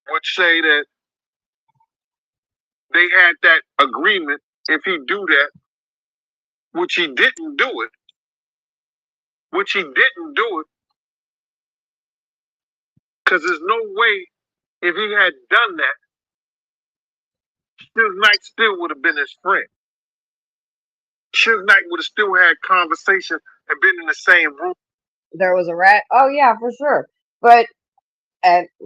would say that they had that agreement if he do that, which he didn't do it, because there's no way if he had done that, Suge Knight still would have been his friend. Suge Knight would have still had conversation and been in the same room. There was a rat. Oh yeah, for sure. But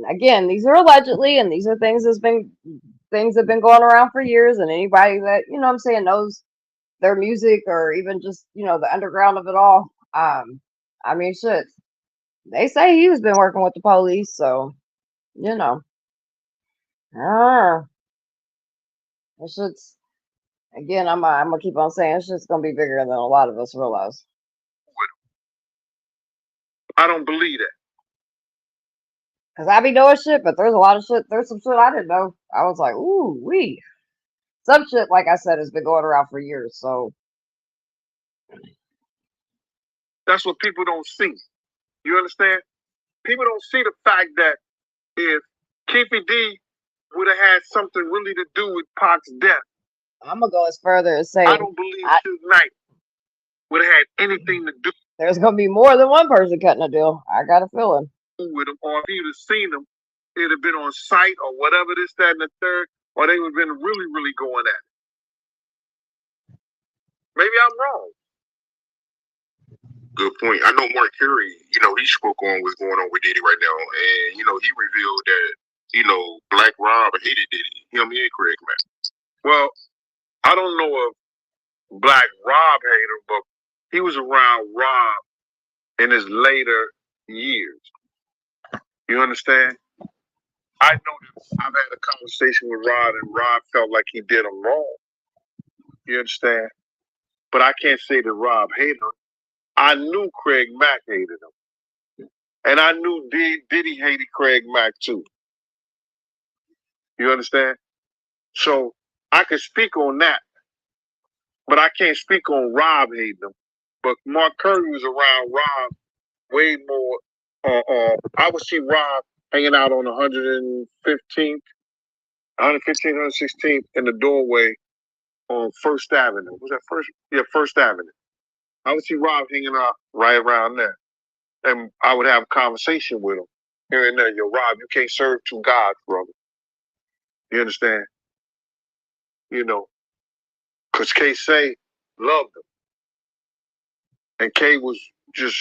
again, these are allegedly, and these are things that have been going around for years. And anybody that knows their music or even just the underground of it all. I mean, shit. They say he's been working with the police, so it's Again, I'm gonna keep on saying it's just gonna be bigger than a lot of us realize. I don't believe that. Cause I be knowing shit, but there's a lot of shit. There's some shit I didn't know. I was like, ooh, wee. Some shit, like I said, has been going around for years. So That's what people don't see. You understand? People don't see the fact that if Keefy D would have had something really to do with Pac's death, I'm gonna go as further as I saying don't believe Suge Knight would have had anything to do there's gonna be more than one person cutting a deal. I got a feeling. with him, or if he would have seen him, it'd have been on site or whatever, this, that, and the third, or they would have been really, really going at it. Maybe I'm wrong. Good point. I know Mark Curry, he spoke on what's going on with Diddy right now. And, he revealed that, Black Rob hated Diddy. Him and Craig Mack. Well, I don't know if Black Rob hated him, but he was around Rob in his later years. You understand? I know that I've had a conversation with Rod, and Rod felt like he did him wrong. You understand? But I can't say that Rob hated him. I knew Craig Mack hated him. And I knew Diddy hated Craig Mack too. You understand? So I could speak on that, but I can't speak on Rob hating him. But Mark Curry was around Rob way more. I would see Rob hanging out on 115th, 116th in the doorway on First Avenue. Was that First? Yeah, First Avenue. I would see Rob hanging out right around there. And I would have a conversation with him here and there. Yo, Rob, you can't serve two gods, brother. You understand? Because K-Say loved him. And K was just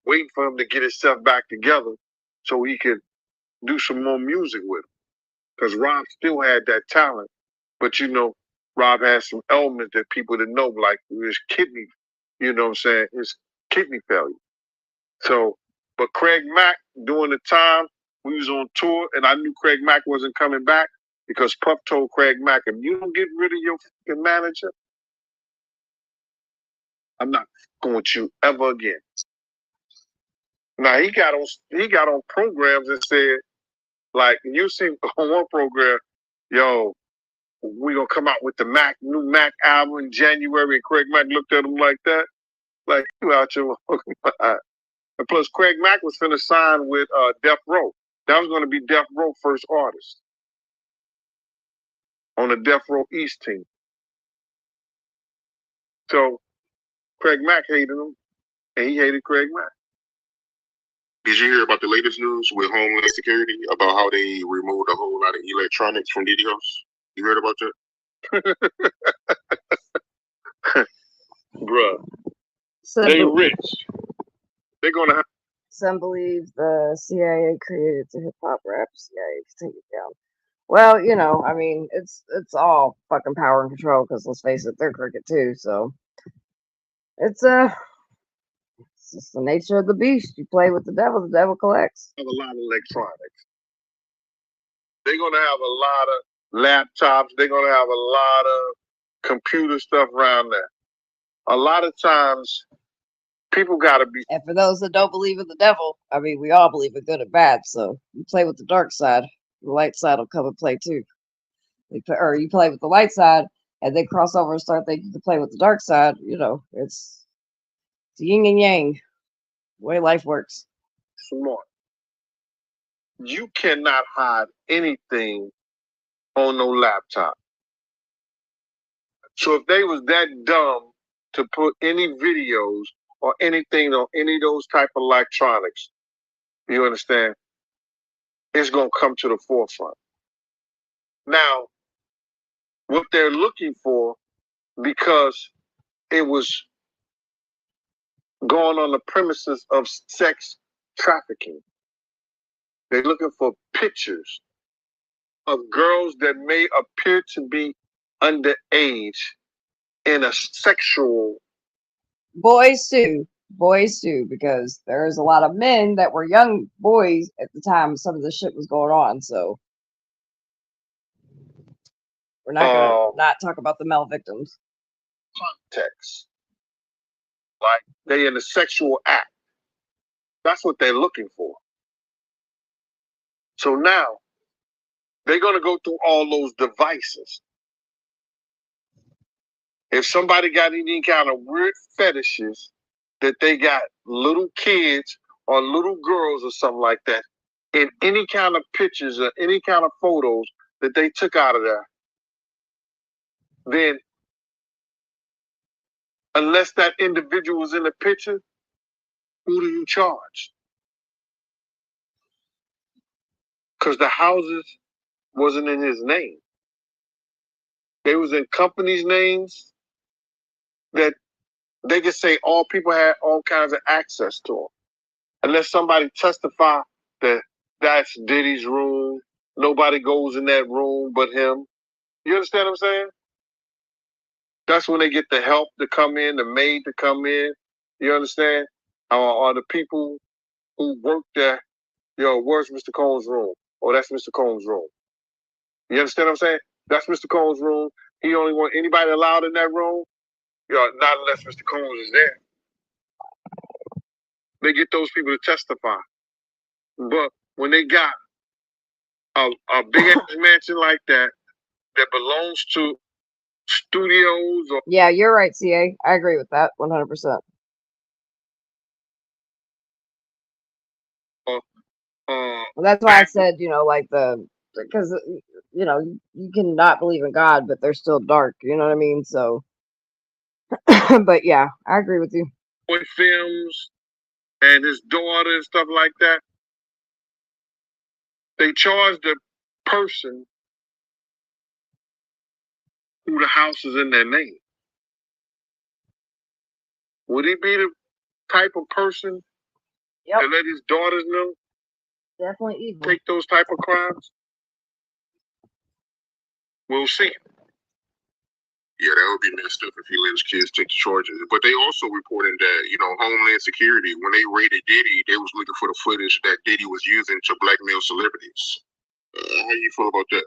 waiting for him to get himself back together so he could do some more music with him. Because Rob still had that talent. But, Rob had some elements that people didn't know, like his kidney, his kidney failure. So, but Craig Mack, during the time we was on tour, and I knew Craig Mack wasn't coming back because Puff told Craig Mack, if you don't get rid of your fucking manager, I'm not going with you ever again. Now he got on programs and said, like, you see on one program, yo, we gonna come out with the new Mac album in January, and Craig Mack looked at him like that, like, you out your fucking mind. And plus, Craig Mack was finna sign with Death Row. That was gonna be Death Row first artist on the Death Row East team. So Craig Mack hated him, and he hated Craig Mack. Did you hear about the latest news with Homeland Security about how they removed a whole lot of electronics from Diddy House? You heard about that? Bruh, Some, they rich. They're gonna have. some believe the CIA created the hip hop rap. CIA to take it down. Well, I mean, it's all fucking power and control. Because let's face it, they're crooked too. So it's just the nature of the beast. You play with the devil collects. Have a lot of electronics. They're gonna have a lot of laptops. They're gonna have a lot of computer stuff around there. A lot of times, people gotta be. And for those that don't believe in the devil, I mean, we all believe in good and bad. So you play with the dark side, the light side will come and play too. Or you play with the light side, and they cross over and start thinking you can play with the dark side. It's yin and yang. The way life works. Smart. You cannot hide anything on no laptop. So if they was that dumb to put any videos or anything on any of those type of electronics, you understand, it's gonna come to the forefront. Now, what they're looking for, because it was going on the premises of sex trafficking, they're looking for pictures of girls that may appear to be underage in a sexual. Boys too, because there's a lot of men that were young boys at the time some of the shit was going on. So We're not gonna not talk about the male victims. Context. Like they in a sexual act. That's what they're looking for. So now they're gonna go through all those devices. If somebody got any kind of weird fetishes that they got little kids or little girls or something like that, in any kind of pictures or any kind of photos that they took out of there, then unless that individual was in the picture, who do you charge? Because the houses wasn't in his name. They was in companies' names that they could say all people had all kinds of access to them. Unless somebody testify that that's Diddy's room, nobody goes in that room but him. You understand what I'm saying? That's when they get the help to come in, the maid to come in. You understand? Or the people who work there, where's Mr. Combs' room? Oh, that's Mr. Combs' room. You understand what I'm saying? That's Mr. Combs' room. He only want anybody allowed in that room. Not unless Mr. Combs is there. They get those people to testify. But when they got a big ass mansion like that belongs to studios or Yeah, you're right, CA. I agree with that 100%. Well, that's why I said, because you can not believe in God, but they're still dark. You know what I mean? So, but yeah, I agree with you. with films and his daughter and stuff like that, they charge the person who the house is in their name. Would he be the type of person Yep. to let his daughters know, Definitely evil. take those type of crimes? We'll see. Yeah, that would be messed up if he let his kids take the charges. But they also reported that, Homeland Security, when they raided Diddy, they was looking for the footage that Diddy was using to blackmail celebrities. How you feel about that?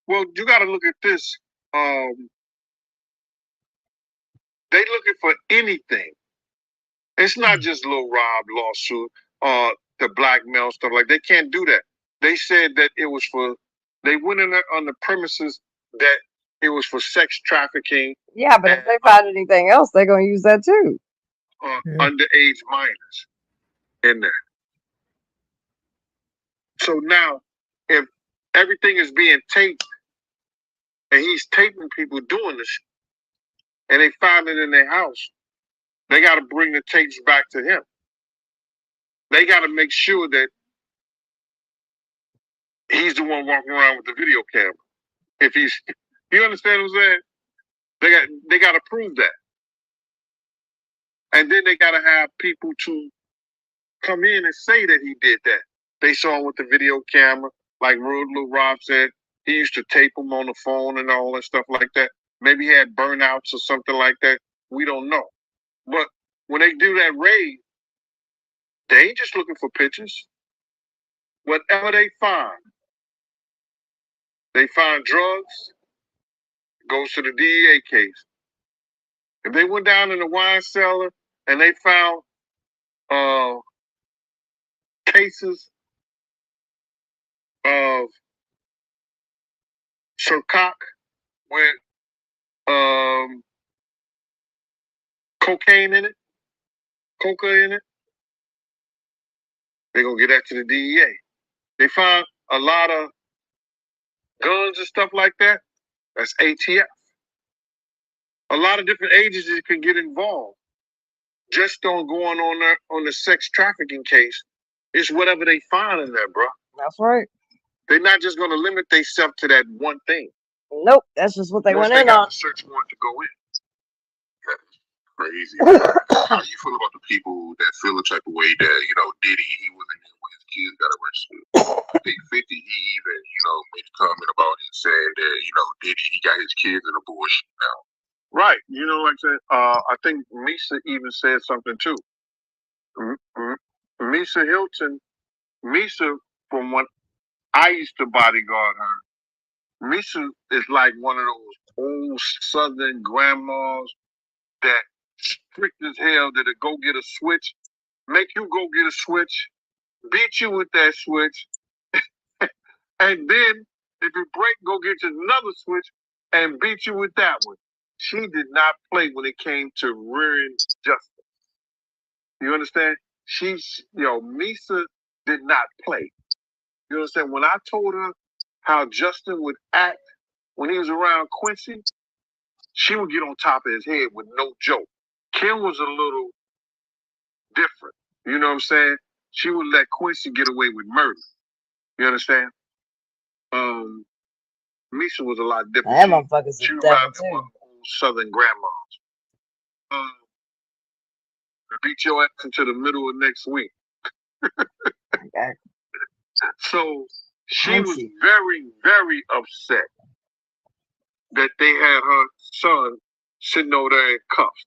Well, you got to look at this. They looking for anything. It's not just Lil Rob lawsuit, the blackmail stuff. Like, they can't do that. They said that it was for, they went in there on the premises that it was for sex trafficking. Yeah, but if they find anything else, they're going to use that too. Underage minors in there. So now, if everything is being taped and he's taping people doing this, and they found it in their house, they got to bring the tapes back to him. They got to make sure that he's the one walking around with the video camera. If he's, you understand what I'm saying? They got to prove that, and then they got to have people to come in and say that he did that. They saw him with the video camera, like Lil Rob said. He used to tape him on the phone and all that stuff like that. Maybe he had burnouts or something like that. We don't know. But when they do that raid, they ain't just looking for pictures. Whatever they find drugs, goes to the DEA case. If they went down in the wine cellar and they found cases of Sircock with cocaine in it, coca in it, they're going to get that to the DEA. They found a lot of guns and stuff like that. That's ATF. A lot of different agencies can get involved. Just on going on there on the sex trafficking case. It's whatever they find in there, bro. That's right. They're not just going to limit themselves to that one thing. Nope, that's just what they went Unless in they got on. a search warrant to go in. That's crazy. How do you feel about the people that feel the type of way that, Diddy, he was in there when his kids got arrested? I think 50, he even, made a comment about it saying that, Diddy, he got his kids in abortion now. Right. Like I said, I think Misa even said something too. Misa Hilton, from when I used to bodyguard her, Misha is like one of those old Southern grandmas that strict as hell that'll go get a switch, make you go get a switch, beat you with that switch, and then if you break, go get you another switch and beat you with that one. She did not play when it came to rearing justice. You understand? Misa did not play. You understand? When I told her how Justin would act when he was around Quincy, she would get on top of his head with no joke. Kim was a little different. You know what I'm saying? She would let Quincy get away with murder. You understand? Misha was a lot different. That motherfucker's She a reminded devil me of one too. of the old Southern grandmas. Beat your ass into the middle of next week. Okay. So she was Quincy. very, very upset that they had her son sitting over there in cuffs.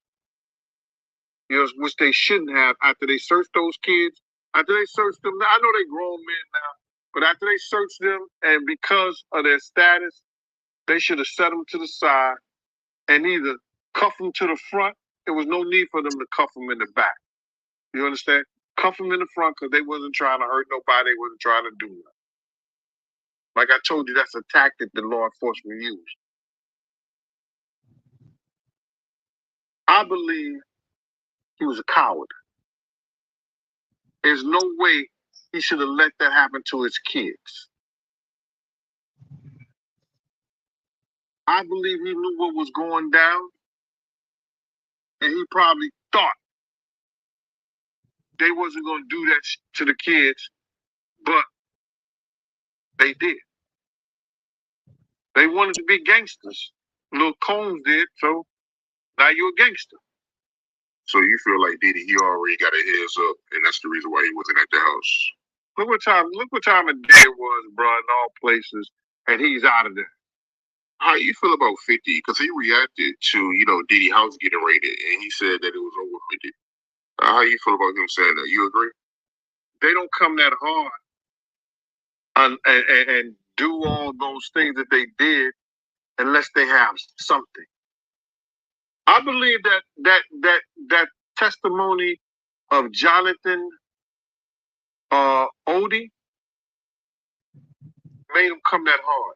You know, which they shouldn't have after they searched those kids. After they searched them, I know they grown men now, but after they searched them and because of their status, they should have set them to the side and either cuff them to the front. There was no need for them to cuff them in the back. You understand? Cuff them in the front because they wasn't trying to hurt nobody. They wasn't trying to do nothing. Like I told you, that's a tactic that law enforcement used. I believe he was a coward. There's no way he should have let that happen to his kids. I believe he knew what was going down, and he probably thought they wasn't going to do that to the kids, but they did. They wanted to be gangsters. Lil Combs did, so now you're a gangster. So you feel like Diddy, he already got a heads up, and that's the reason why he wasn't at the house. Look what time of day it was, bro, in all places, and he's out of there. How you feel about 50? Because he reacted to, Diddy house getting raided, and he said that it was over 50. How you feel about him saying that? You agree? They don't come that hard and do all those things that they did unless they have something. I believe that testimony of Jonathan Odie made him come that hard.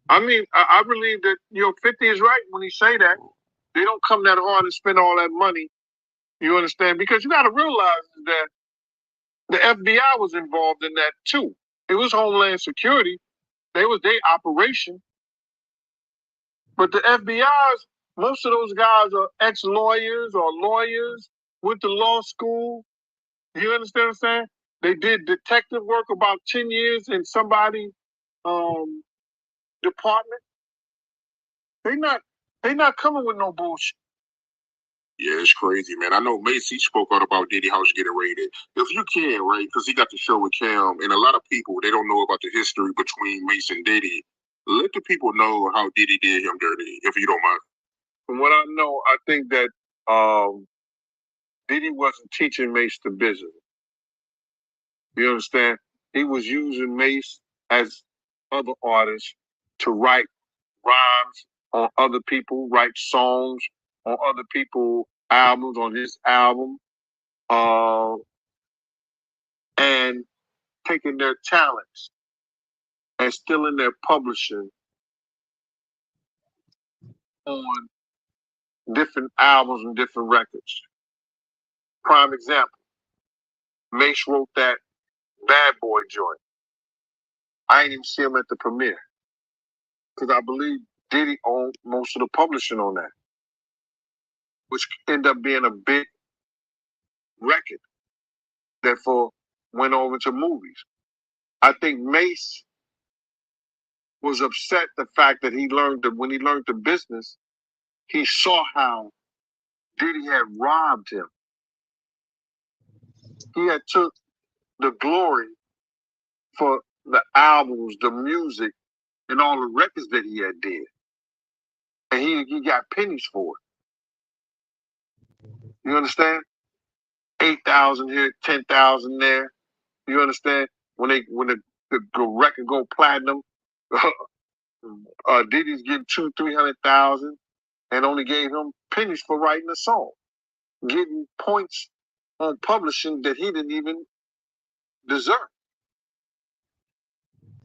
I mean, I believe that 50 is right when he say that. They don't come that hard and spend all that money. You understand? Because you got to realize that the FBI was involved in that too. It was Homeland Security. They was their operation. But the FBI's, most of those guys are ex-lawyers or lawyers, went to law school. You understand what I'm saying? They did detective work about 10 years in somebody's department. They not coming with no bullshit. Yeah, it's crazy, man. I know Macy spoke out about Diddy house getting raided. If you can, right, because he got the show with Cam, and a lot of people, they don't know about the history between Mace and Diddy. Let the people know how Diddy did him dirty, if you don't mind. From what I know, I think that Diddy wasn't teaching Mace the business. You understand? He was using Mace as other artists to write rhymes on other people, write songs on other people's albums, on his album, and taking their talents and stealing their publishing on different albums and different records. Prime example, Mace wrote that Bad Boy joint. I ain't even see him at the premiere because I believe Diddy owned most of the publishing on that, which ended up being a big record that went over to movies. I think Mace was upset the fact that when he learned the business, he saw how Diddy had robbed him. He had took the glory for the albums, the music, and all the records that he had did. And he got pennies for it. You understand? 8,000 here, 10,000 there. You understand? When the record go platinum, Diddy's getting 200,000-300,000 and only gave him pennies for writing a song, getting points on publishing that he didn't even deserve.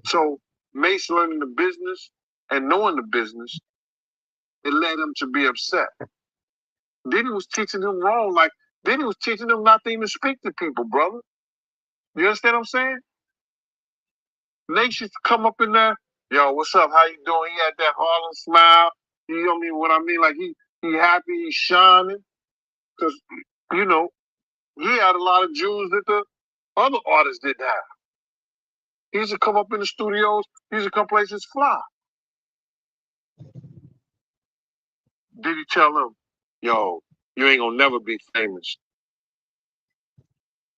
So Mace learning the business and knowing the business, it led him to be upset. Diddy was teaching him wrong, like Diddy was teaching him not to even speak to people, brother. You understand what I'm saying? Nate used to come up in there, yo, what's up? How you doing? He had that Harlem smile. You know what I mean? Like he happy, he's shining. Cause you know, he had a lot of jewels that the other artists didn't have. He used to come up in the studios, he used to come places fly. Did he tell him, yo, you ain't gonna never be famous?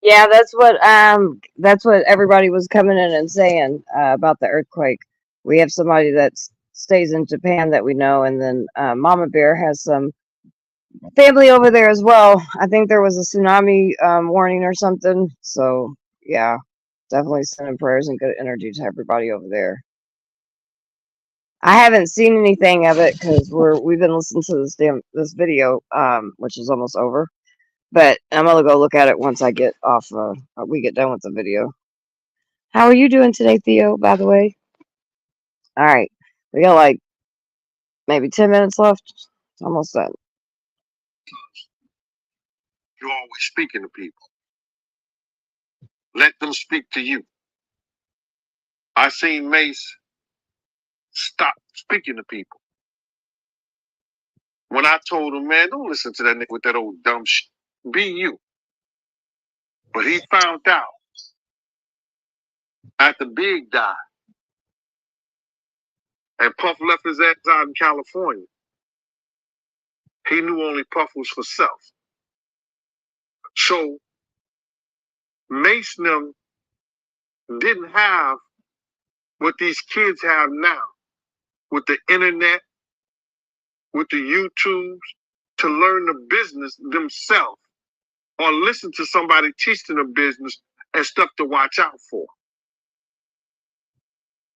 Yeah, that's what everybody was coming in and saying about the earthquake. We have somebody that stays in Japan that we know, and then Mama Bear has some family over there as well. I think there was a tsunami warning or something. So yeah, definitely sending prayers and good energy to everybody over there. I haven't seen anything of it because we've been listening to this video, which is almost over. But I'm gonna go look at it once I get off. We get done with the video. How are you doing today, Theo? By the way. All right, we got like maybe 10 minutes left. It's almost done. You're always speaking to people. Let them speak to you. I seen Mace stop speaking to people. When I told him, man, don't listen to that nigga with that old dumb shit. Be you. But he found out after Big died and Puff left his ass out in California, he knew only Puff was for self. So Mace and them didn't have what these kids have now with the internet, with the YouTubes, to learn the business themselves or listen to somebody teach them the business and stuff to watch out for.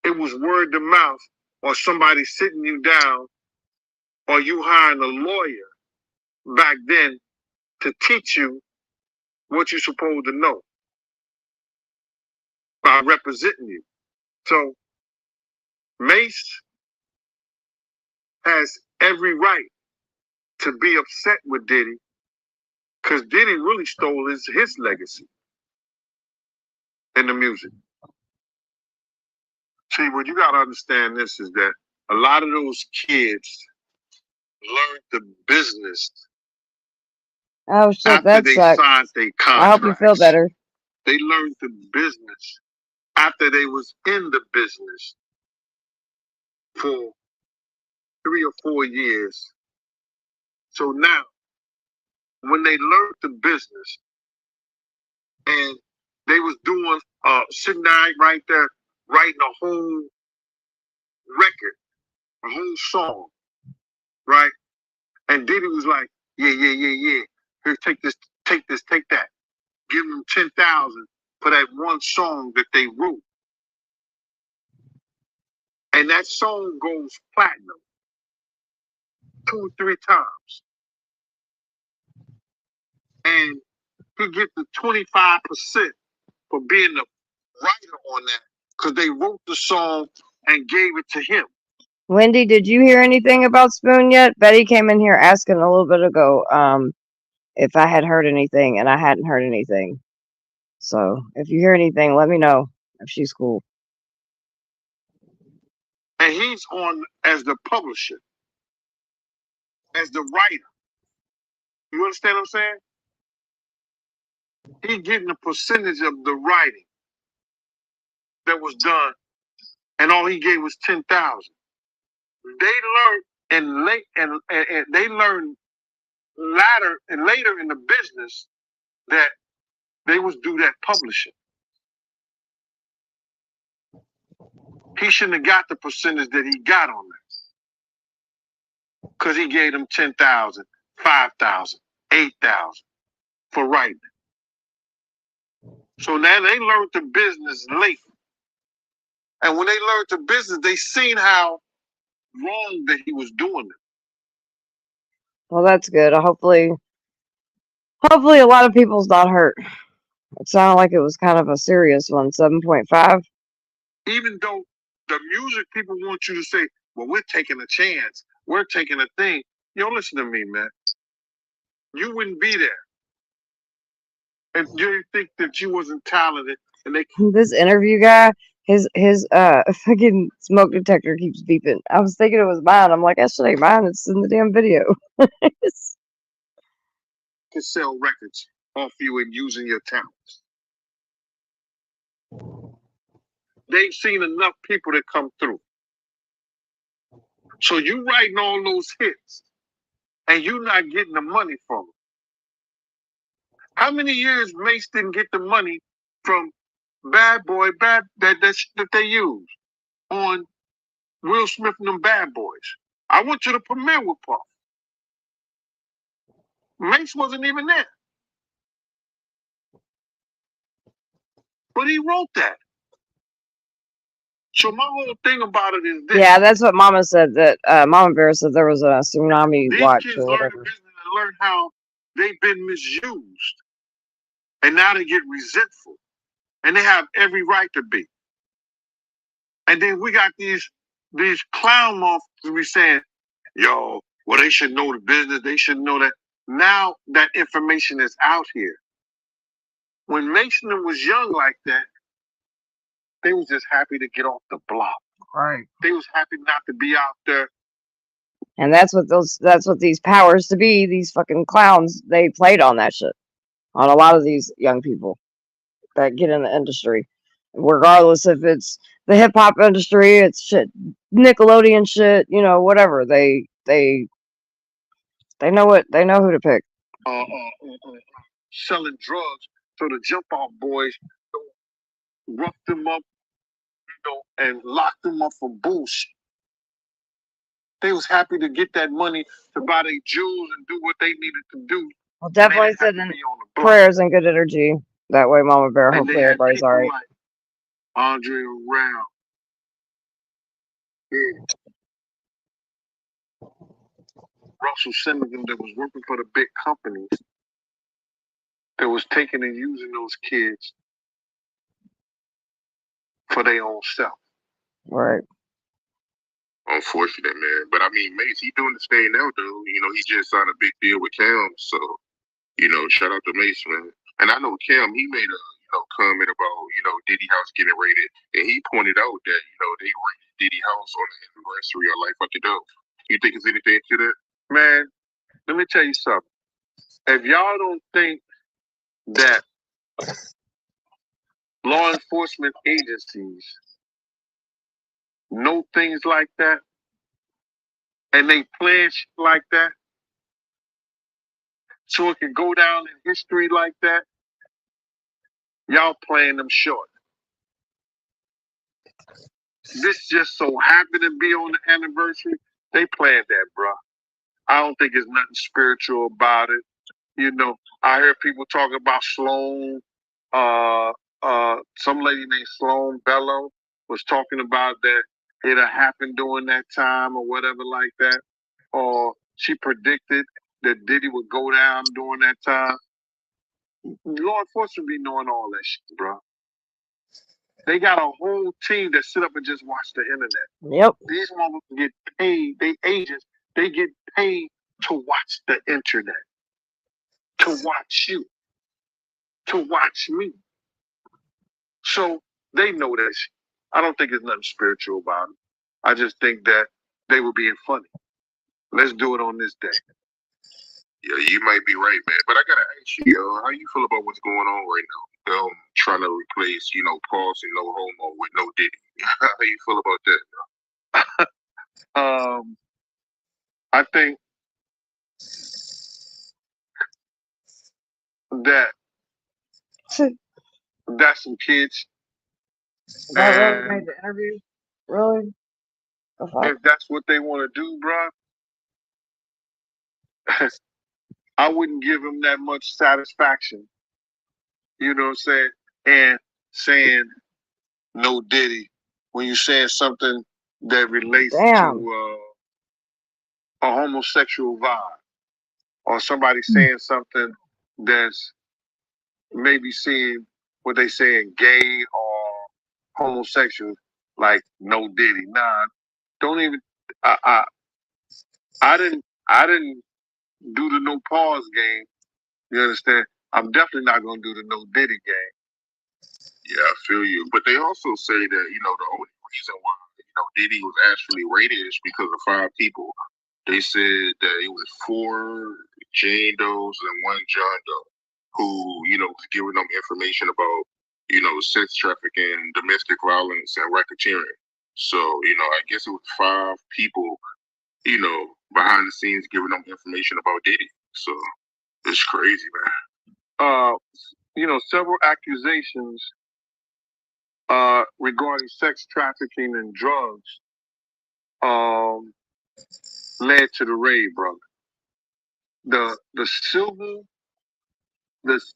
It was word of mouth or somebody sitting you down or you hiring a lawyer back then to teach you what you're supposed to know by representing you. So Mace has every right to be upset with Diddy because Diddy really stole his legacy in the music. See, what you got to understand this is that a lot of those kids learned the business Oh shit, after that they sucks. signed their I hope you feel contracts. better. They learned the business after they was in the business for 3 or 4 years. So now, when they learned the business and they was doing sitting down right there writing a whole record, a whole song, right? And Diddy was like, yeah. Here, take this, take that. Give them 10,000 for that one song that they wrote. And that song goes platinum 2 or 3 times. And he gets the 25% for being the writer on that because they wrote the song and gave it to him. Wendy, did you hear anything about Spoon yet? Betty came in here asking a little bit ago if I had heard anything, and I hadn't heard anything. So if you hear anything, let me know if she's cool. And he's on as the publisher, as the writer. You understand what I'm saying? He getting a percentage of the writing that was done, and all he gave was 10,000. They learned and they learned later in the business that they was do that publishing. He shouldn't have got the percentage that he got on that. Because he gave them 10,000, 5,000, 8,000 for writing. So now they learned the business late. And when they learned the business, they seen how wrong that he was doing it. Well, that's good. Hopefully a lot of people's not hurt. It sounded like it was kind of a serious one, 7.5. Even though the music people want you to say, well, we're taking a chance. We're taking a thing. Yo, listen to me, man. You wouldn't be there if you think that you wasn't talented. And they This interview guy, his fucking smoke detector keeps beeping. I was thinking it was mine. I'm like, that shit ain't mine. It's in the damn video. can sell records off you and using your talents. They've seen enough people that come through. So you writing all those hits and you not getting the money from them. How many years Mace didn't get the money from Bad Boy that they used on Will Smith and them Bad Boys? I went to the premiere with Puff. Mace wasn't even there. But he wrote that. So my whole thing about it is this. Yeah, that's what Mama said. That Mama Bear said there was a tsunami These watch kids or learn the whatever. business and learn how they've been misused. And now they get resentful. And they have every right to be. And then we got these clown motherfuckers be saying, yo, well, they should know the business. They should know that. Now that information is out here. When Mason was young like that, they was just happy to get off the block. Right. They was happy not to be out there. And that's what these powers to be, these fucking clowns, they played on that shit. On a lot of these young people that get in the industry. Regardless if it's the hip hop industry, it's shit, Nickelodeon shit, whatever. They know who to pick. Selling drugs. So the jump off boys rough them up, and lock them up for bullshit. They was happy to get that money to buy their jewels and do what they needed to do. Well, definitely sending prayers and good energy. That way, Mama Bear, hopefully everybody's all right. Like Andre around. Yeah. Russell Simmons that was working for the big companies that was taking and using those kids for their own self. Right. Unfortunate, man. But I mean, Mace, he doing this thing now, though. He just signed a big deal with Cam. So, shout out to Mace, man. And I know Cam, he made a comment about, Diddy House getting rated. And he pointed out that, they rated Diddy House on the anniversary of Life After Death. You think it's anything to that? Man, let me tell you something. If y'all don't think that law enforcement agencies know things like that, and they plan shit like that, so it can go down in history like that, y'all playing them short. This just so happened to be on the anniversary. They planned that, bro. I don't think there's nothing spiritual about it. I hear people talking about Sloan. Some lady named Sloan Bello was talking about that it'll happen during that time or whatever like that. Or she predicted that Diddy would go down during that time. Law enforcement be knowing all that shit, bro. They got a whole team that sit up and just watch the internet. Yep. These motherfuckers get paid. They agents. They get paid to watch the internet, to watch you, to watch me. So they know that shit. I don't think there's nothing spiritual about it. I just think that they were being funny. Let's do it on this day. Yeah, you might be right, man. But I gotta ask you, how you feel about what's going on right now? Trying to replace, Pulse and No Homo with No Diddy. How you feel about that? I think that that's some kids. That really made the interview? Really? If that's what they want to do, bro, I wouldn't give them that much satisfaction. You know what I'm saying? And saying No Diddy when you're saying something that relates Damn. to a homosexual vibe, or somebody saying something that's maybe seeing what they saying gay or homosexual, like no Diddy. Nah, don't even. I didn't do the no pause game. You understand? I'm definitely not gonna do the no Diddy game. Yeah, I feel you. But they also say that, the only reason why, Diddy was actually raided is because of 5 people. They said that it was 4 Jane Does and 1 John Doe who, was giving them information about, sex trafficking, domestic violence, and racketeering. So, I guess it was 5 people, behind the scenes giving them information about Diddy. So it's crazy, man. Several accusations regarding sex trafficking and drugs led to the raid, brother. The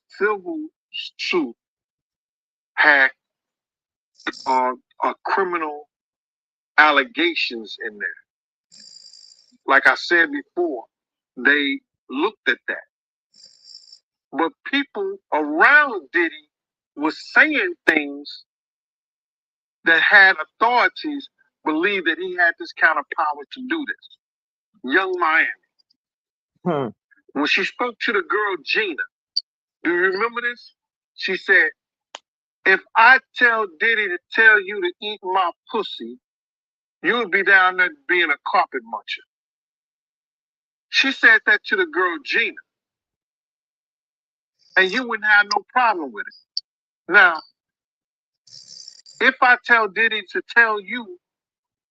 civil suit had criminal allegations in there. Like I said before, they looked at that. But people around Diddy was saying things that had authorities believe that he had this kind of power to do this. Young Miami. When she spoke to the girl Gina, do you remember this? She said, if I tell Diddy to tell you to eat my pussy, you would be down there being a carpet muncher. She said that to the girl Gina. And you wouldn't have no problem with it. Now, if I tell Diddy to tell you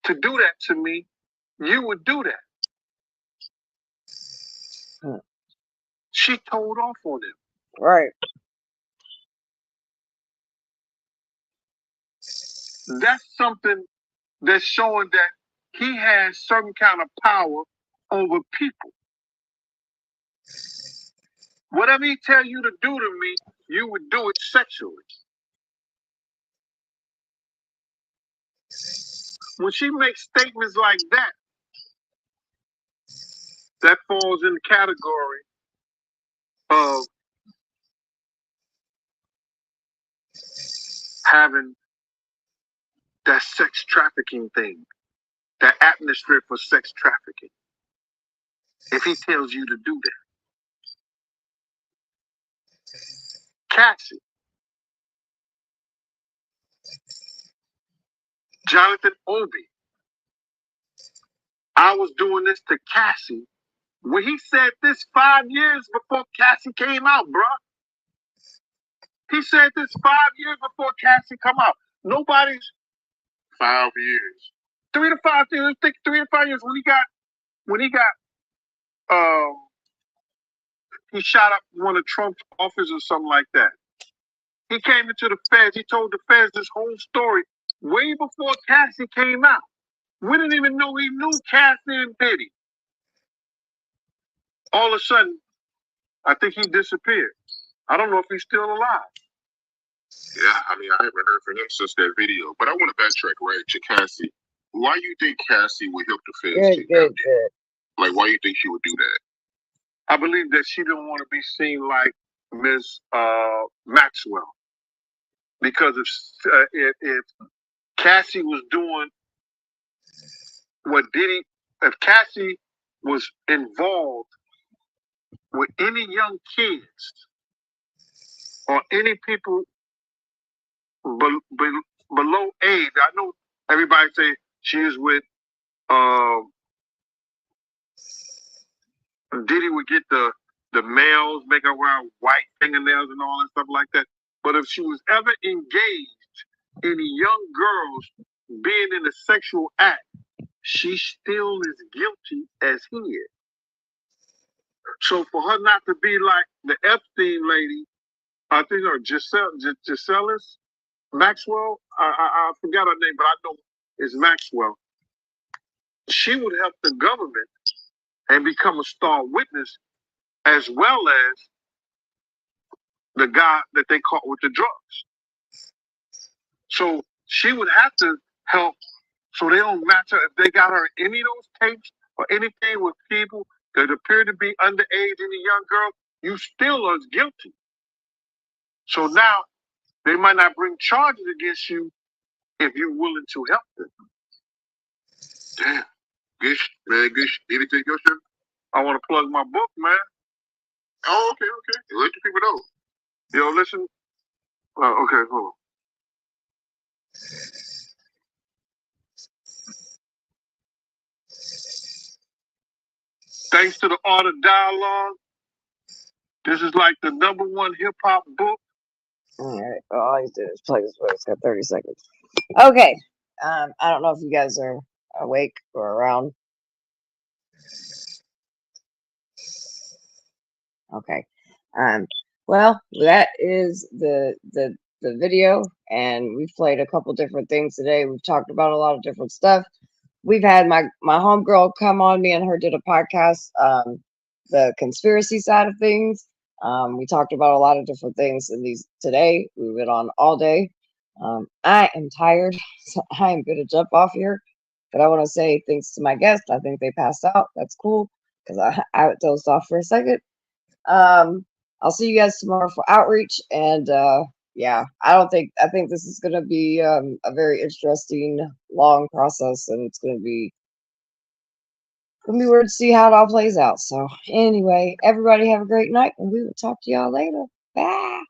to do that to me, you would do that. She told off on him. Right. That's something that's showing that he has some kind of power over people. Whatever he tell you to do to me, you would do it sexually. When she makes statements like that, that falls in the category of having that sex trafficking thing, that atmosphere for sex trafficking. If he tells you to do that. Cassie. Jonathan Obi. I was doing this to Cassie when he said this 5 years before Cassie came out, bruh. He said this 5 years before Cassie come out. Nobody's 5 years. 3 to 5 years. I think 3 to 5 years when he shot up one of Trump's offices or something like that. He came into the feds. He told the feds this whole story way before Cassie came out. We didn't even know he knew Cassie and Diddy. All of a sudden, I think he disappeared. I don't know if he's still alive. Yeah, I haven't heard from him since that video. But I want to backtrack right to Cassie. Why you think Cassie would help the feds? Good. Like, why you think she would do that? I believe that she didn't want to be seen like Ms. Maxwell. Because if Cassie was doing what Diddy, if Cassie was involved with any young kids or any people below age, I know everybody say she is with Diddy would get the males making around white fingernails and all that stuff like that. But if she was ever engaged in young girls being in a sexual act, she still is guilty as he is. So for her not to be like the Epstein lady, I think her Giselle Maxwell, I forgot her name, but I know it's Maxwell. She would help the government and become a star witness, as well as the guy that they caught with the drugs. So she would have to help so they don't match up. If they got her in any of those tapes or anything with people that appear to be underage, any young girl, you still are guilty. So now they might not bring charges against you if you're willing to help them. Damn. Good, man, good. Anything else, Chef? I want to plug my book, man. Oh, okay. Let the people know. Yo, listen. Okay, hold on. Thanks to the Art of Dialogue, this is like the #1 hip hop book. All right. Well, all you do is play this book. It's got 30 seconds. Okay. I don't know if you guys are awake or around. Okay. Well, that is the video, and we've played a couple different things today. We've talked about a lot of different stuff. We've had my homegirl come on. Me and her did a podcast, the conspiracy side of things. We talked about a lot of different things in these today. We've been on all day. I am tired, so I am going to jump off here. But I want to say thanks to my guests. I think they passed out. That's cool because I dozed off for a second. I'll see you guys tomorrow for outreach, and yeah, I think this is going to be a very interesting, long process, and it's going to be weird to see how it all plays out. So anyway, everybody have a great night, and we will talk to y'all later. Bye.